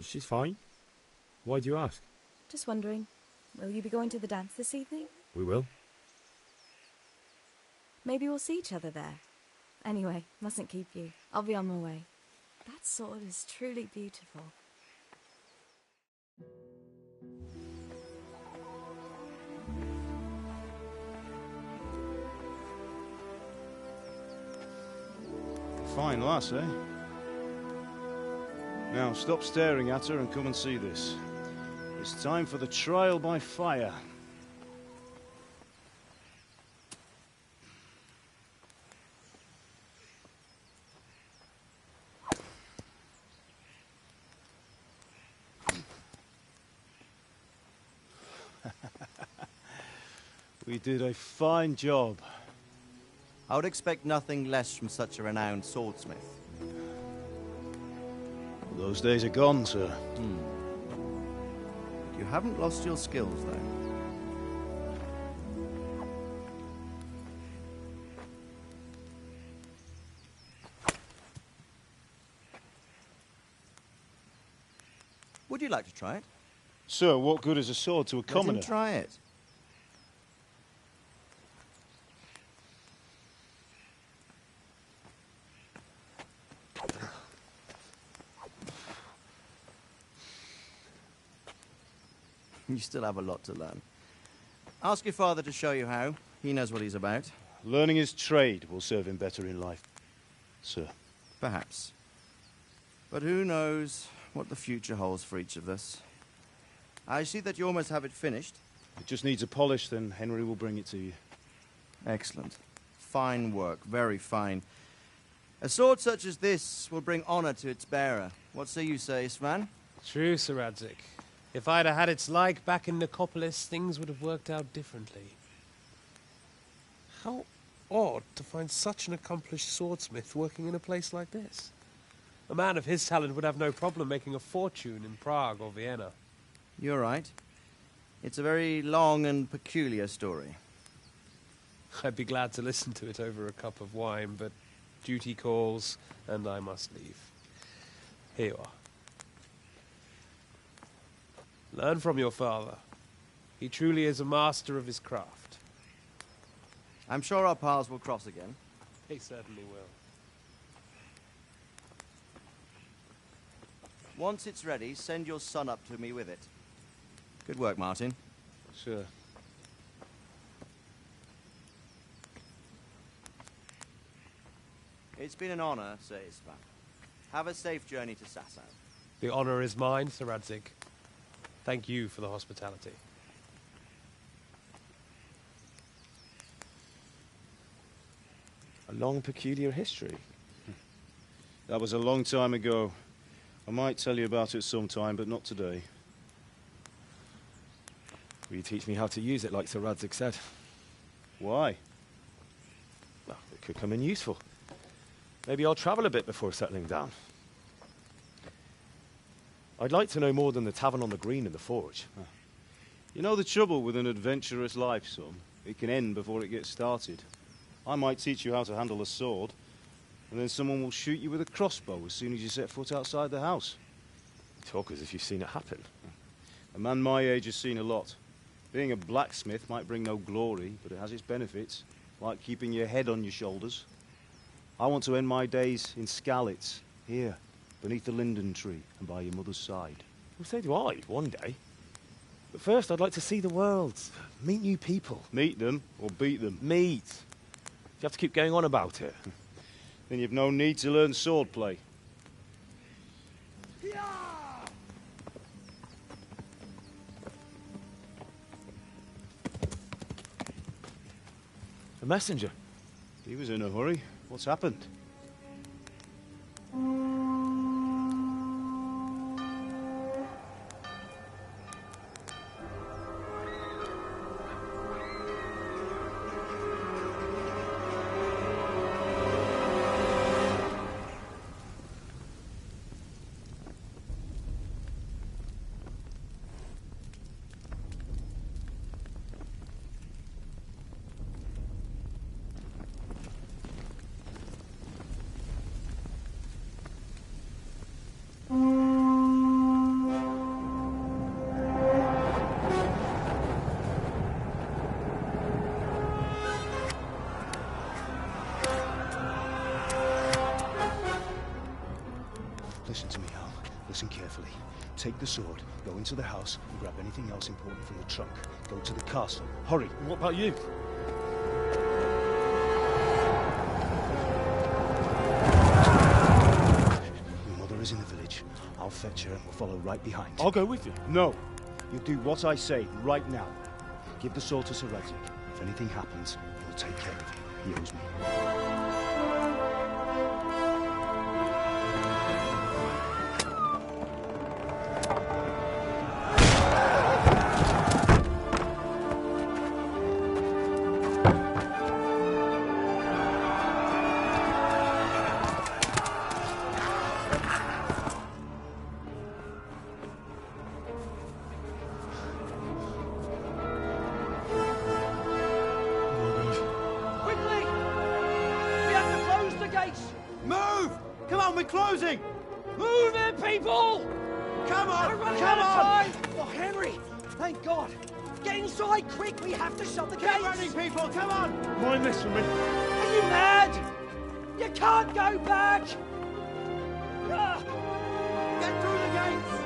She's fine. Why do you ask? Just wondering, will you be going to the dance this evening? We will. Maybe we'll see each other there. Anyway, mustn't keep you. I'll be on my way. That sword is truly beautiful. Fine lass, eh? Now, stop staring at her and come and see this. It's time for the trial by fire. We did a fine job. I would expect nothing less from such a renowned swordsmith. Well, those days are gone, sir. You haven't lost your skills, though. Would you like to try it? Sir, what good is a sword to a commoner? Let him try it. You still have a lot to learn. Ask your father to show you how. He knows what he's about. Learning his trade will serve him better in life, sir. Perhaps. But who knows what the future holds for each of us. I see that you almost have it finished. It just needs a polish, then Henry will bring it to you. Excellent. Fine work, very fine. A sword such as this will bring honor to its bearer. What say you, Sir Istvan? True, Sir Radzik. If I'd have had its like back in Nicopolis, things would have worked out differently. How odd to find such an accomplished swordsmith working in a place like this. A man of his talent would have no problem making a fortune in Prague or Vienna. You're right. It's a very long and peculiar story. I'd be glad to listen to it over a cup of wine, but duty calls, and I must leave. Here you are. Learn from your father. He truly is a master of his craft. I'm sure our paths will cross again. He certainly will. Once it's ready, send your son up to me with it. Good work, Martin. Sure. It's been an honor, Sir Istvan. Have a safe journey to Sasau. The honor is mine, Sir Radzik. Thank you for the hospitality. A long, peculiar history. That was a long time ago. I might tell you about it sometime, but not today. Will you teach me how to use it like Sir Radzik said? Why? Well, it could come in useful. Maybe I'll travel a bit before settling down. I'd like to know more than the tavern on the green and the forge. You know the trouble with an adventurous life, son? It can end before it gets started. I might teach you how to handle a sword, and then someone will shoot you with a crossbow as soon as you set foot outside the house. You talk as if you've seen it happen. A man my age has seen a lot. Being a blacksmith might bring no glory, but it has its benefits, like keeping your head on your shoulders. I want to end my days in Skalitz, here, beneath the linden tree and by your mother's side. Well, so do I, one day. But first, I'd like to see the world, meet new people. Meet them or beat them? Meet. You have to keep going on about it. Then you've no need to learn swordplay. A messenger. He was in a hurry. What's happened? Listen to me, Hal. Listen carefully. Take the sword, go into the house, and grab anything else important from the trunk. Go to the castle. Hurry! What about you? Your mother is in the village. I'll fetch her and we'll follow right behind. I'll go with you. No! You do what I say right now. Give the sword to Sir Radzik. If anything happens, he'll take care of you. He owes me. Closing! Move in, people! Come on! We're running Come out of on! time! Oh, Henry! Thank God! Get inside, quick! We have to shut the gates! Keep running, people! Come on! Mind this for me. Are you mad? You can't go back! Ah. Get through the gates!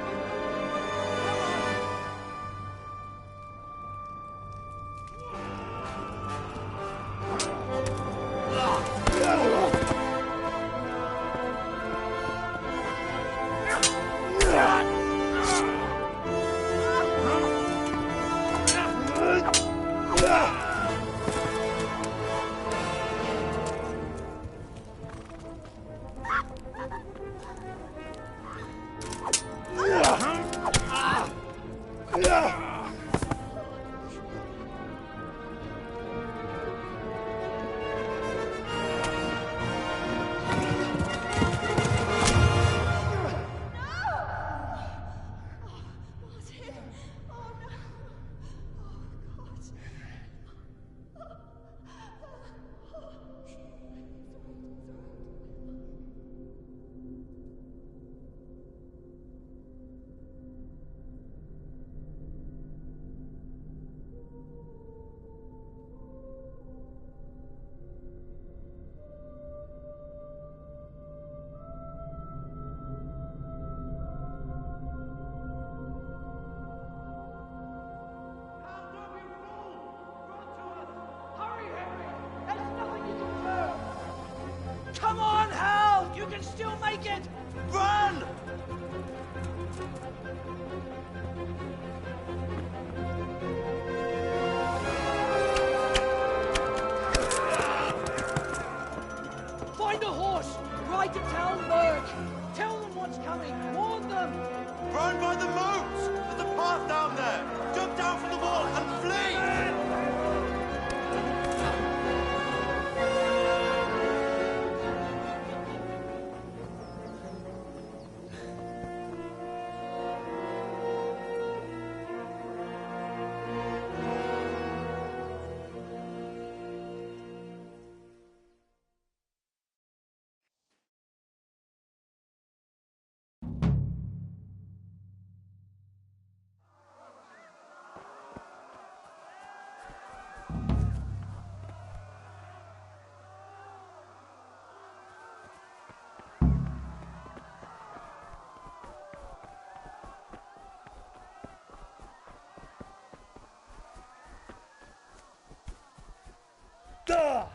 Come on, Hal! You can still make it! Run! Find a horse! Ride to town, Burke! Tell them what's coming! Warn them! Run by the moat! There's a path down there! Jump down from the wall and flee! Duh!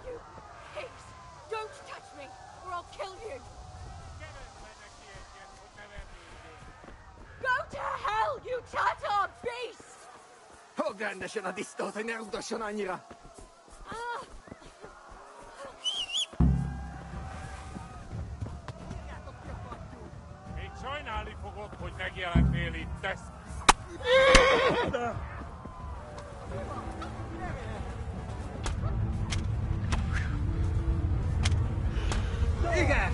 You pigs! Don't touch me, or I'll kill you! Go to hell, you Tatar beast! Ogląda się na distotę, nie uda się na nira. Még sajnálni fogod, hogy megjelentél itt, tesz. Igen!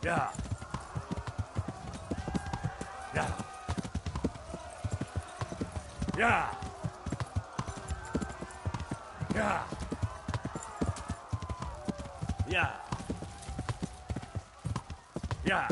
Yeah. Yeah. Yeah. Yeah. Yeah. Yeah.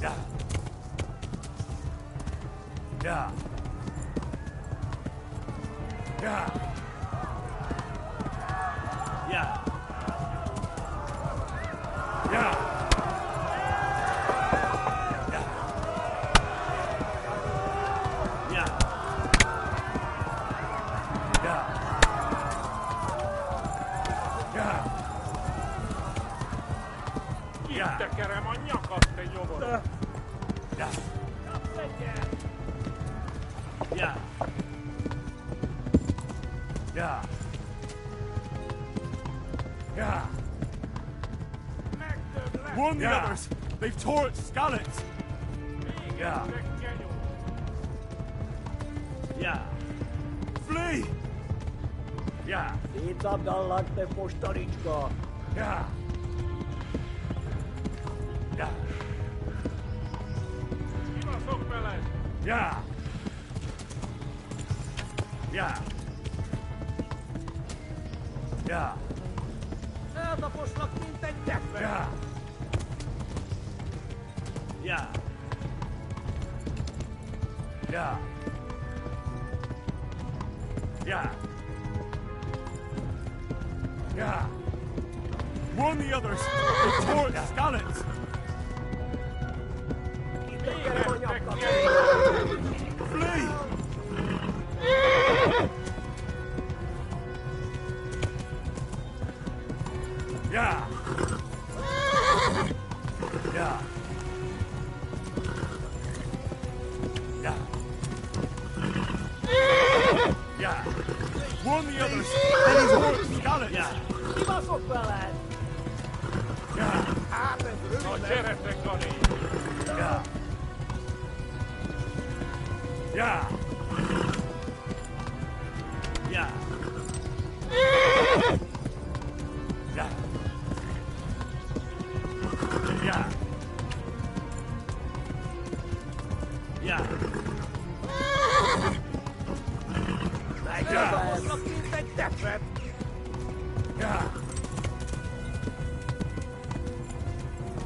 Yeah. Yeah. Yeah. Yeah. Yeah. Yeah. Yeah. Yeah. Tekerem a nyakat, te nyomor! Yeah. Yeah. Yeah. Yeah. Warn the others! They've tore its scallops! Yeah. Yeah. Flee! Yeah. Szétszabdallak, postaricska! Yeah. Yeah. Kibaszok veled! Yeah. Yeah. Yeah. Eltaposlak, mint egy tekve! Yeah. Yeah. Yeah. Yeah. Yeah. Warn the others! They tore its scallops! Tekerem a nyakat! Flee! Yeah. Yeah. Yeah. Yeah. Warn the others! They tore its scallops! Yeah. Kibaszok veled! Yeah. Hát ez Na, rövid lesz! gyere, Gani! Yeah. Yeah. Yeah. Yeah. Yeah. Yeah. Eltaposlak, mint egy tekve! Yeah.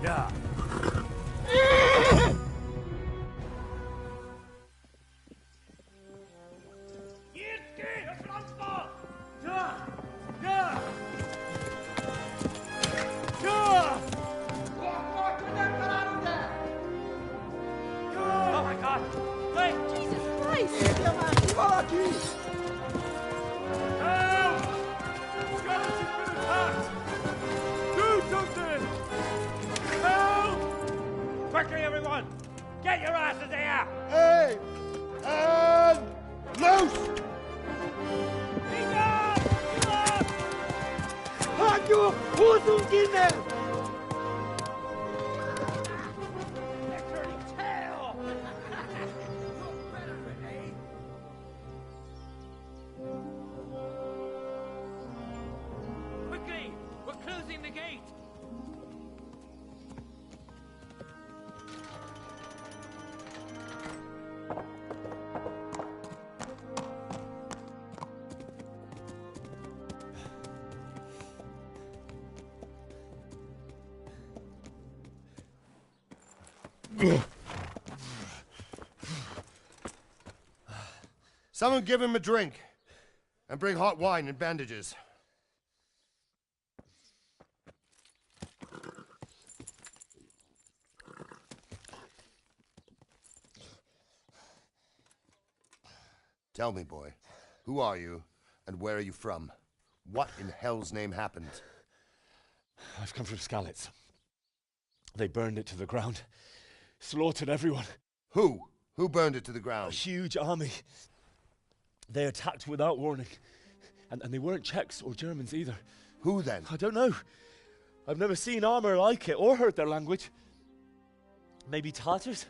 Yeah. Oh my God! Wait! Jesus Christ! Érje már ki valaki! Help! Skeleton's been attacked! Do something! Help! Quickly, everyone! Get your asses here! Hey! And loose! Hagyjuk! Húzzunk innen! Quickly! We're closing the gate! Someone give him a drink. And bring hot wine and bandages. Tell me, boy, who are you and where are you from? What in hell's name happened? I've come from Skalitz. They burned it to the ground. Slaughtered everyone. Who? Who burned it to the A ground? huge army. They attacked without warning. And they weren't Czechs or Germans either. Who then? I don't know. I've never seen armor like it or heard their language. Maybe Tatars?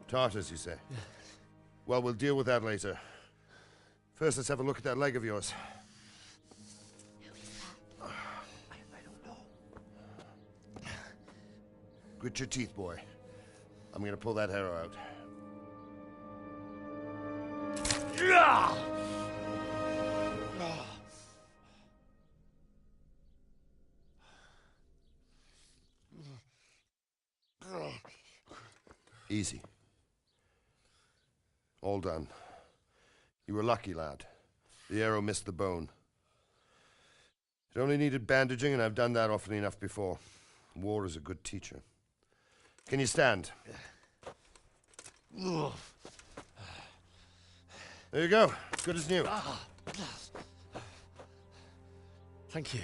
Tartars, you say? Yeah. Well, we'll deal with that later. First, let's have a look at that leg of yours. I don't know. Grit your teeth, boy. I'm gonna pull that arrow out. Easy. All done. You were lucky, lad. The arrow missed the bone. It only needed bandaging, and I've done that often enough before. War is a good teacher. Can you stand? There you go. Good as new. Thank you.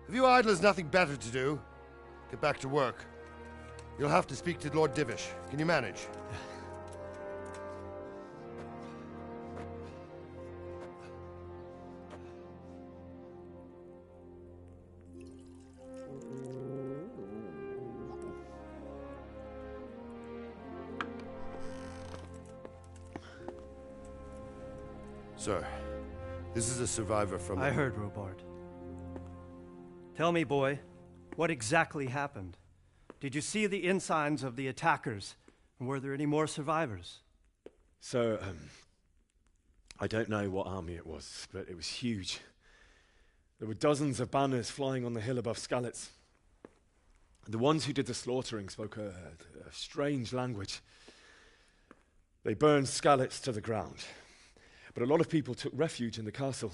If you idlers nothing better to do, get back to work. You'll have to speak to Lord Divish. Can you manage? Sir, this is a survivor from... I heard, Robard. Tell me, boy, what exactly happened? Did you see the ensigns of the attackers? And were there any more survivors? So, I don't know what army it was, but it was huge. There were dozens of banners flying on the hill above Skalitz. The ones who did the slaughtering spoke a strange language. They burned Skalitz to the ground. But a lot of people took refuge in the castle.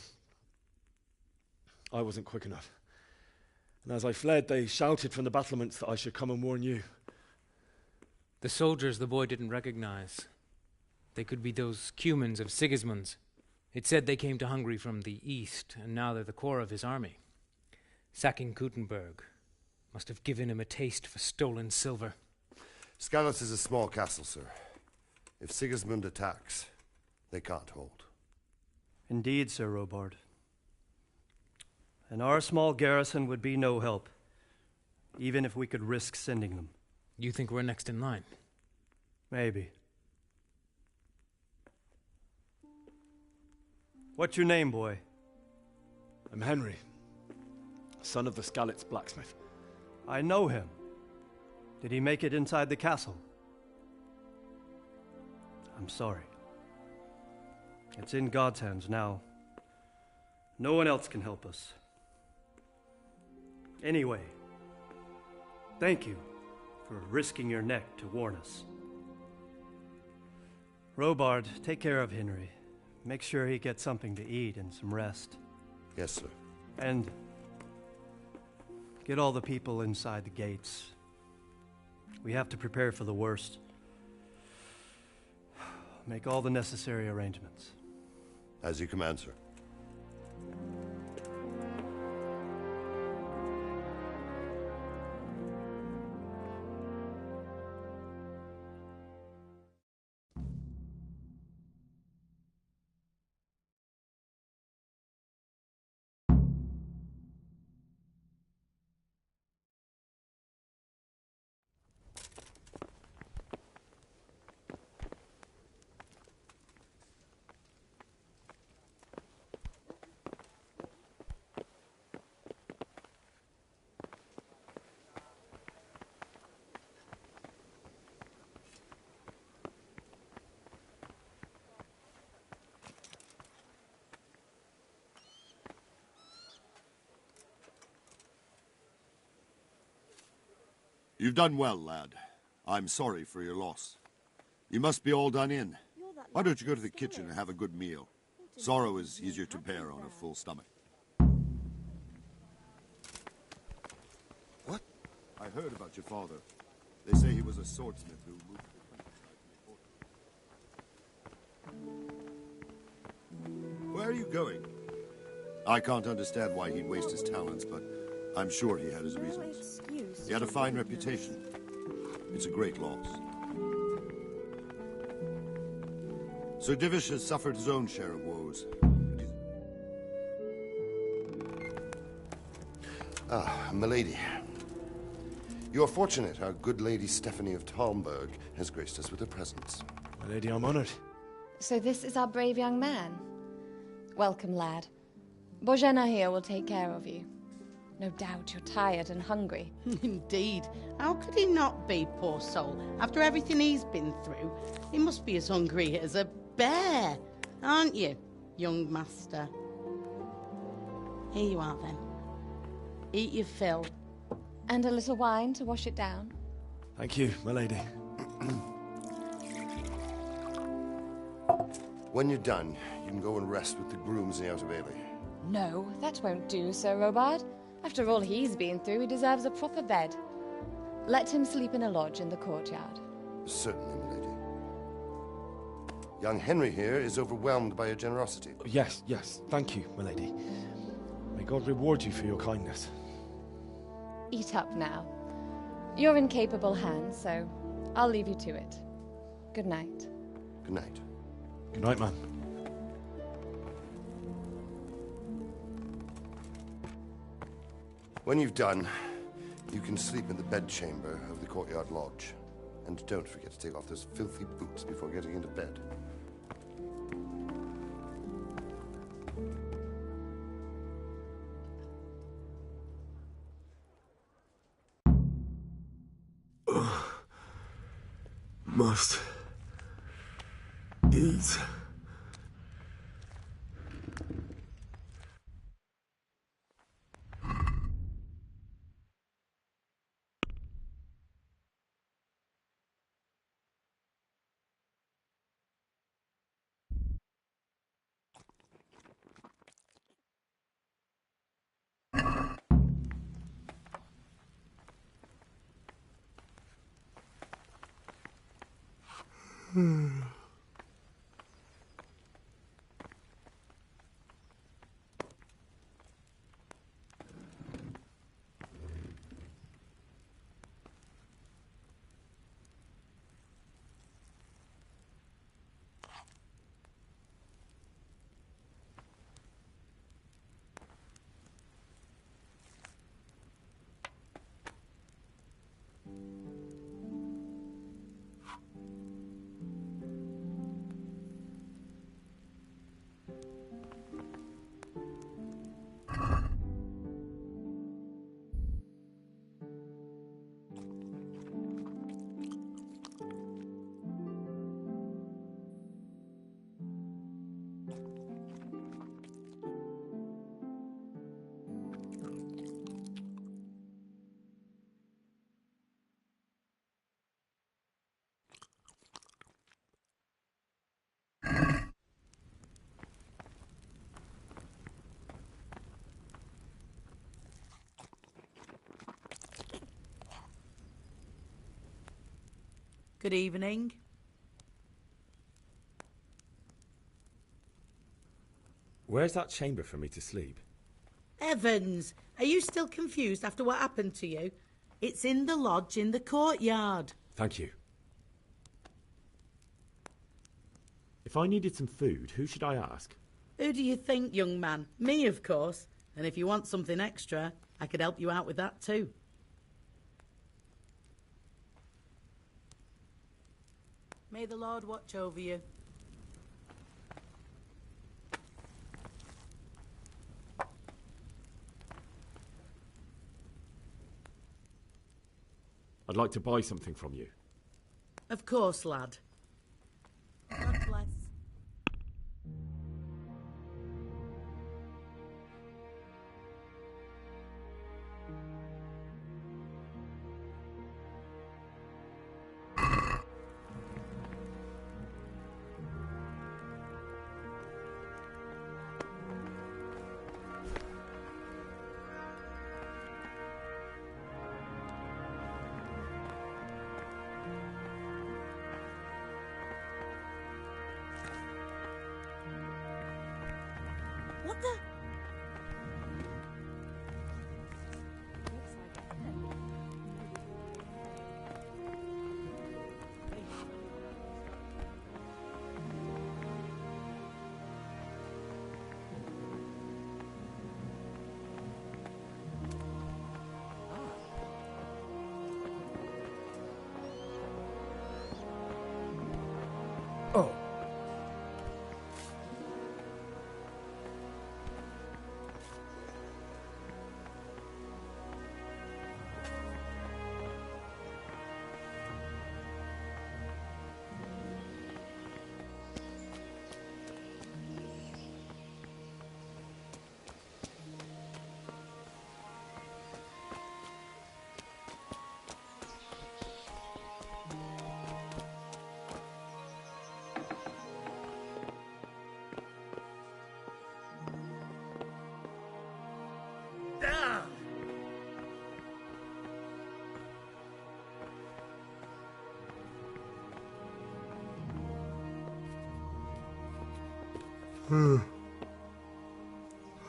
I wasn't quick enough. And as I fled, they shouted from the battlements that I should come and warn you. The soldiers the boy didn't recognize. They could be those Cumans of Sigismund's. It said they came to Hungary from the east, and now they're the core of his army. Sacking Kuttenberg must have given him a taste for stolen silver. Skalitz is a small castle, sir. If Sigismund attacks, they can't hold. Indeed, Sir Robard. And our small garrison would be no help, even if we could risk sending them. You think we're next in line? Maybe. What's your name, boy? I'm Henry, son of the Skalitz blacksmith. I know him. Did he make it inside the castle? I'm sorry. It's in God's hands now. No one else can help us. Anyway, thank you for risking your neck to warn us. Robard, take care of Henry. Make sure he gets something to eat and some rest. Yes, sir. And get all the people inside the gates. We have to prepare for the worst. Make all the necessary arrangements. As you command, sir. You've done well, lad. I'm sorry for your loss. You must be all done in. Why don't you go to the kitchen and have a good meal? Sorrow is easier to bear on a full stomach. What? I heard about your father. They say he was a swordsmith who moved to the countryside Where are you going? I can't understand why he'd waste his talents, but I'm sure he had his reasons. He had a fine reputation. It's a great loss. Sir Divish has suffered his own share of woes. Ah, milady. You are fortunate our good lady Stephanie of Talmberg has graced us with her presence. Milady, I'm honored. So this is our brave young man. Welcome, lad. Bojena here will take care of you. No doubt you're tired and hungry. Indeed. How could he not be, poor soul? After everything he's been through, he must be as hungry as a bear, aren't you, young master? Here you are, then. Eat your fill. And a little wine to wash it down. Thank you, my lady. When you're done, you can go and rest with the grooms in the Outer Bailey. No, that won't do, Sir Robard. After all he's been through, he deserves a proper bed. Let him sleep in a lodge in the courtyard. Certainly, milady. Young Henry here is overwhelmed by your generosity. Yes, yes. Thank you, my lady. May God reward you for your kindness. Eat up now. You're in capable hands, so I'll leave you to it. Good night. Good night. Good night, man. When you've done, you can sleep in the bedchamber of the courtyard lodge. And don't forget to take off those filthy boots before getting into bed. Must eat. Good evening. Where's that chamber for me to sleep? Evans, are you still confused after what happened to you? It's in the lodge in the courtyard. Thank you. If I needed some food, who should I ask? Who do you think, young man? Me, of course. And if you want something extra, I could help you out with that too. May the Lord watch over you. I'd like to buy something from you. Of course, lad. God bless.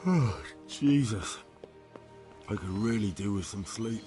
Oh, Jesus. I could really do with some sleep.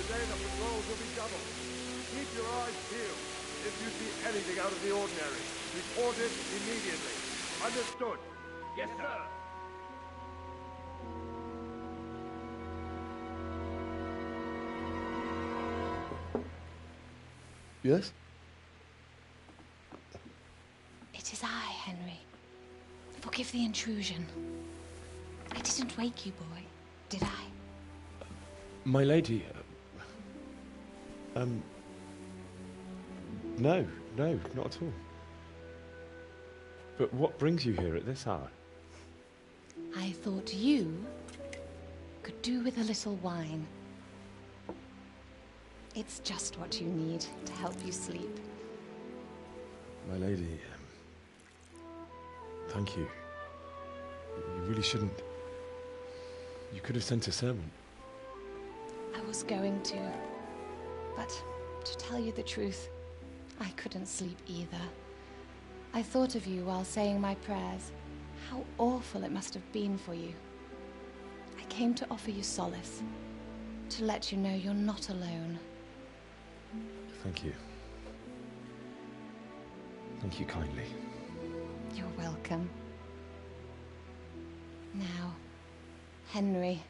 Today the patrols will be doubled. Keep your eyes peeled. If you see anything out of the ordinary, report it immediately. Understood? Yes, sir. Yes? It is I, Henry. Forgive the intrusion. I didn't wake you, boy, did I? My lady, no, not at all. But what brings you here at this hour? I thought you could do with a little wine. It's just what you need to help you sleep. My lady, thank you. You really shouldn't. You could have sent a servant. I was going to, but to tell you the truth, I couldn't sleep either. I thought of you while saying my prayers. How awful it must have been for you. I came to offer you solace, to let you know you're not alone. Thank you. Thank you kindly. You're welcome. Now, Henry,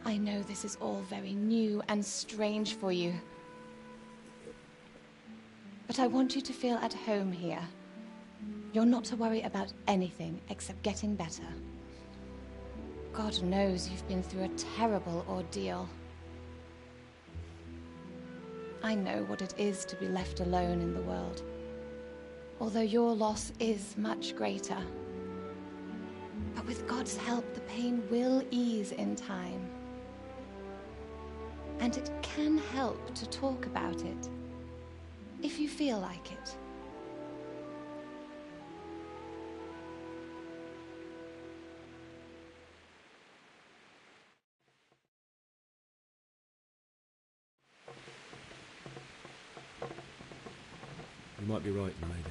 I know this is all very new and strange for you. But I want you to feel at home here. You're not to worry about anything except getting better. God knows you've been through a terrible ordeal. I know what it is to be left alone in the world, although your loss is much greater. But with God's help, the pain will ease in time. And it can help to talk about it, if you feel like it. You might be right, my lady.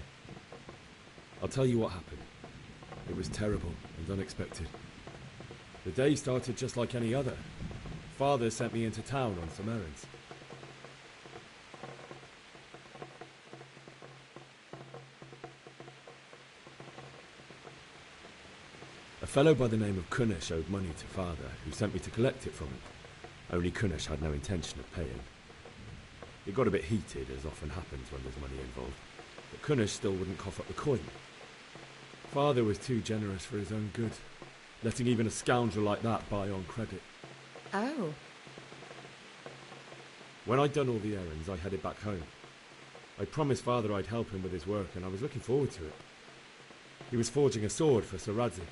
I'll tell you what happened. It was terrible and unexpected. The day started just like any other. Father sent me into town on some errands. A fellow by the name of Kunesh owed money to Father, who sent me to collect it from him. Only Kunesh had no intention of paying. It got a bit heated, as often happens when there's money involved, but Kunesh still wouldn't cough up the coin. Father was too generous for his own good, letting even a scoundrel like that buy on credit. Oh. When I'd done all the errands, I headed back home. I promised Father I'd help him with his work, and I was looking forward to it. He was forging a sword for Sir Radzig.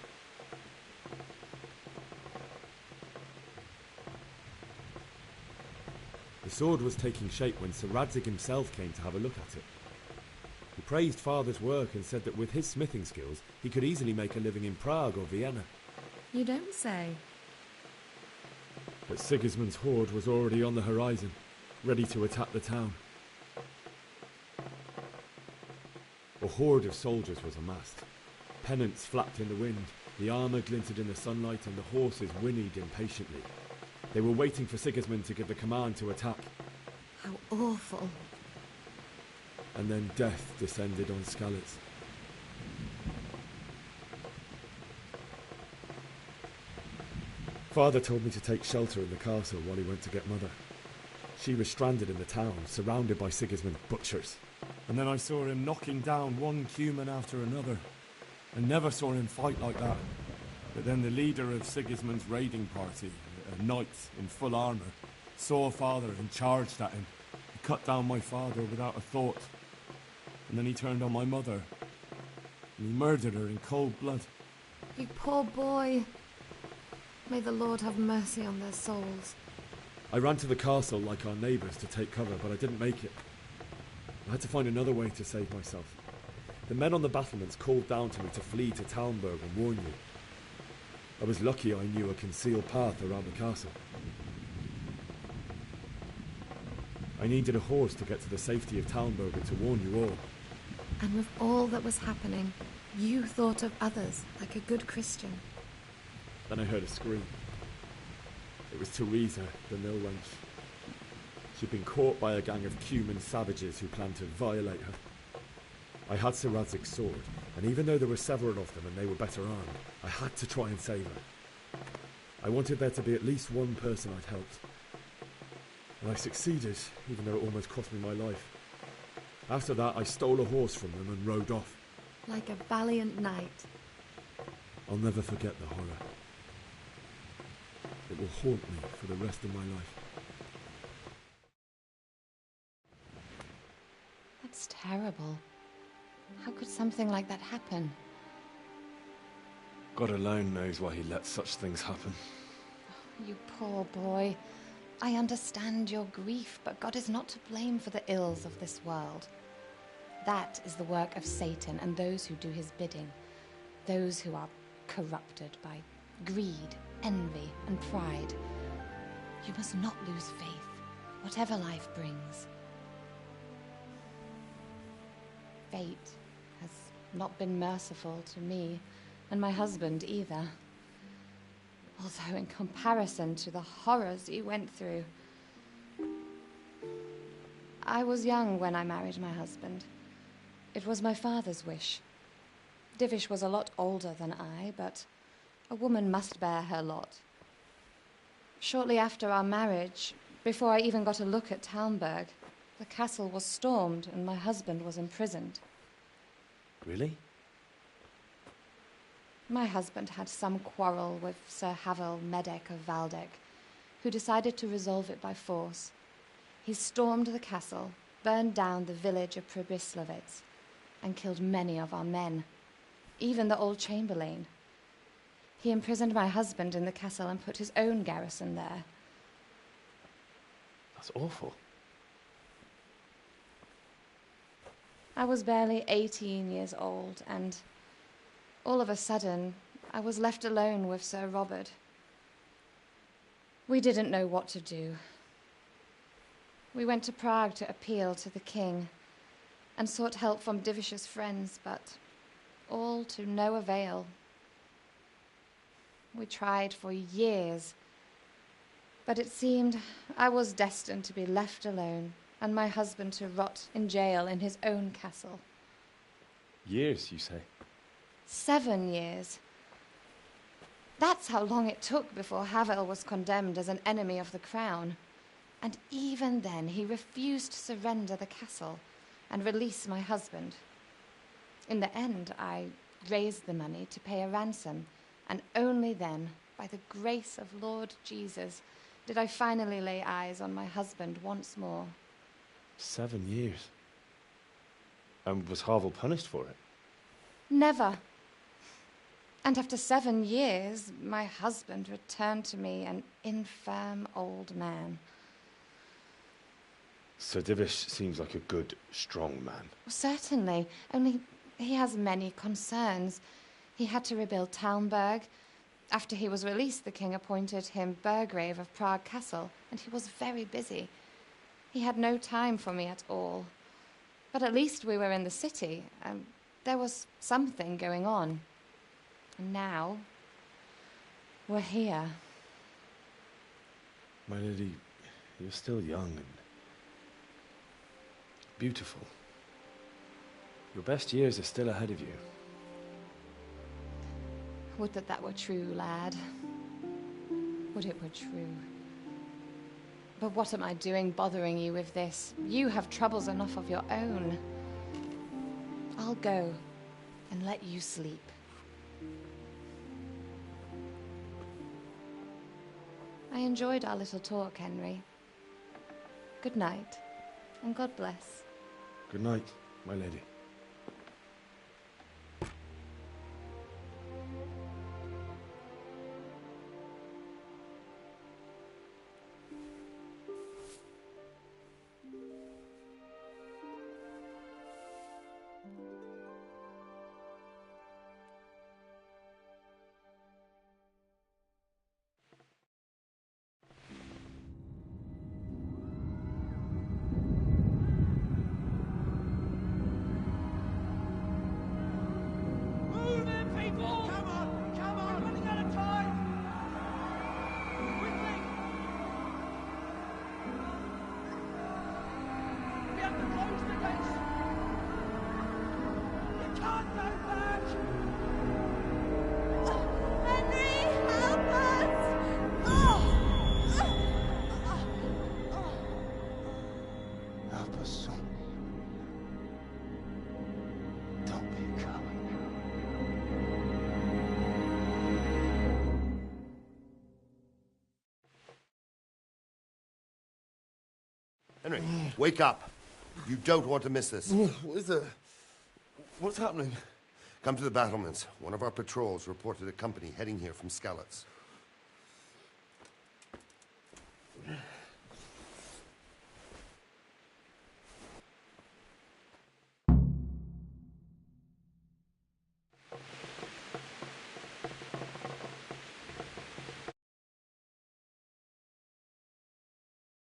The sword was taking shape when Sir Radzig himself came to have a look at it. He praised Father's work and said that with his smithing skills, he could easily make a living in Prague or Vienna. You don't say. But Sigismund's horde was already on the horizon, ready to attack the town. A horde of soldiers was amassed. Pennants flapped in the wind, the armour glinted in the sunlight, and the horses whinnied impatiently. They were waiting for Sigismund to give the command to attack. How awful. And then death descended on Skalitz. Father told me to take shelter in the castle while he went to get Mother. She was stranded in the town, surrounded by Sigismund's butchers. And then I saw him knocking down one Cuman after another. I never saw him fight like that. But then the leader of Sigismund's raiding party, a knight in full armour, saw Father and charged at him. He cut down my father without a thought. And then he turned on my mother. And he murdered her in cold blood. You poor boy. May the Lord have mercy on their souls. I ran to the castle like our neighbours to take cover, but I didn't make it. I had to find another way to save myself. The men on the battlements called down to me to flee to Talmberg and warn you. I was lucky I knew a concealed path around the castle. I needed a horse to get to the safety of Talmberg and to warn you all. And with all that was happening, you thought of others like a good Christian. Then I heard a scream. It was Teresa, the mill wench. She'd been caught by a gang of Cuman savages who planned to violate her. I had Sir Radzig's sword, and even though there were several of them and they were better armed, I had to try and save her. I wanted there to be at least one person I'd helped. And I succeeded, even though it almost cost me my life. After that, I stole a horse from them and rode off. Like a valiant knight. I'll never forget the horror. It will haunt me for the rest of my life. That's terrible. How could something like that happen? God alone knows why he lets such things happen. You poor boy. I understand your grief, but God is not to blame for the ills of this world. That is the work of Satan and those who do his bidding. Those who are corrupted by greed, envy, and pride. You must not lose faith, whatever life brings. Fate has not been merciful to me, and my husband either. Although in comparison to the horrors he went through. I was young when I married my husband. It was my father's wish. Divish was a lot older than I, but a woman must bear her lot. Shortly after our marriage, before I even got a look at Talmberg, the castle was stormed and my husband was imprisoned. Really? My husband had some quarrel with Sir Havel Medek of Valdek, who decided to resolve it by force. He stormed the castle, burned down the village of Pribyslavitz, and killed many of our men, even the old chamberlain. He imprisoned my husband in the castle and put his own garrison there. That's awful. I was barely 18 years old, and all of a sudden, I was left alone with Sir Robert. We didn't know what to do. We went to Prague to appeal to the king and sought help from Divish's friends, but all to no avail. We tried for years, but it seemed I was destined to be left alone and my husband to rot in jail in his own castle. Years, you say? 7 years. That's how long it took before Havel was condemned as an enemy of the crown. And even then, he refused to surrender the castle and release my husband. In the end, I raised the money to pay a ransom, and only then, by the grace of Lord Jesus, did I finally lay eyes on my husband once more. 7 years? And was Havel punished for it? Never. And after 7 years, my husband returned to me an infirm old man. Sir Divish seems like a good, strong man. Certainly, only he has many concerns. He had to rebuild Talmberg. After he was released, the king appointed him Burgrave of Prague Castle, and he was very busy. He had no time for me at all. But at least we were in the city, and there was something going on. And now, we're here. My lady, you're still young and beautiful. Your best years are still ahead of you. Would that were true, lad. Would it were true. But what am I doing bothering you with this? You have troubles enough of your own. I'll go and let you sleep. I enjoyed our little talk, Henry. Good night, and God bless. Good night, my lady. Move in, people! Come on! Come on! We're running out of time! Quickly! We have to close the gates! You can't go back! Henry, help us! Help us, son. Don't be a coward. Henry, wake up. You don't want to miss this. What is it? What's happening? Come to the battlements. One of our patrols reported a company heading here from Skalitz.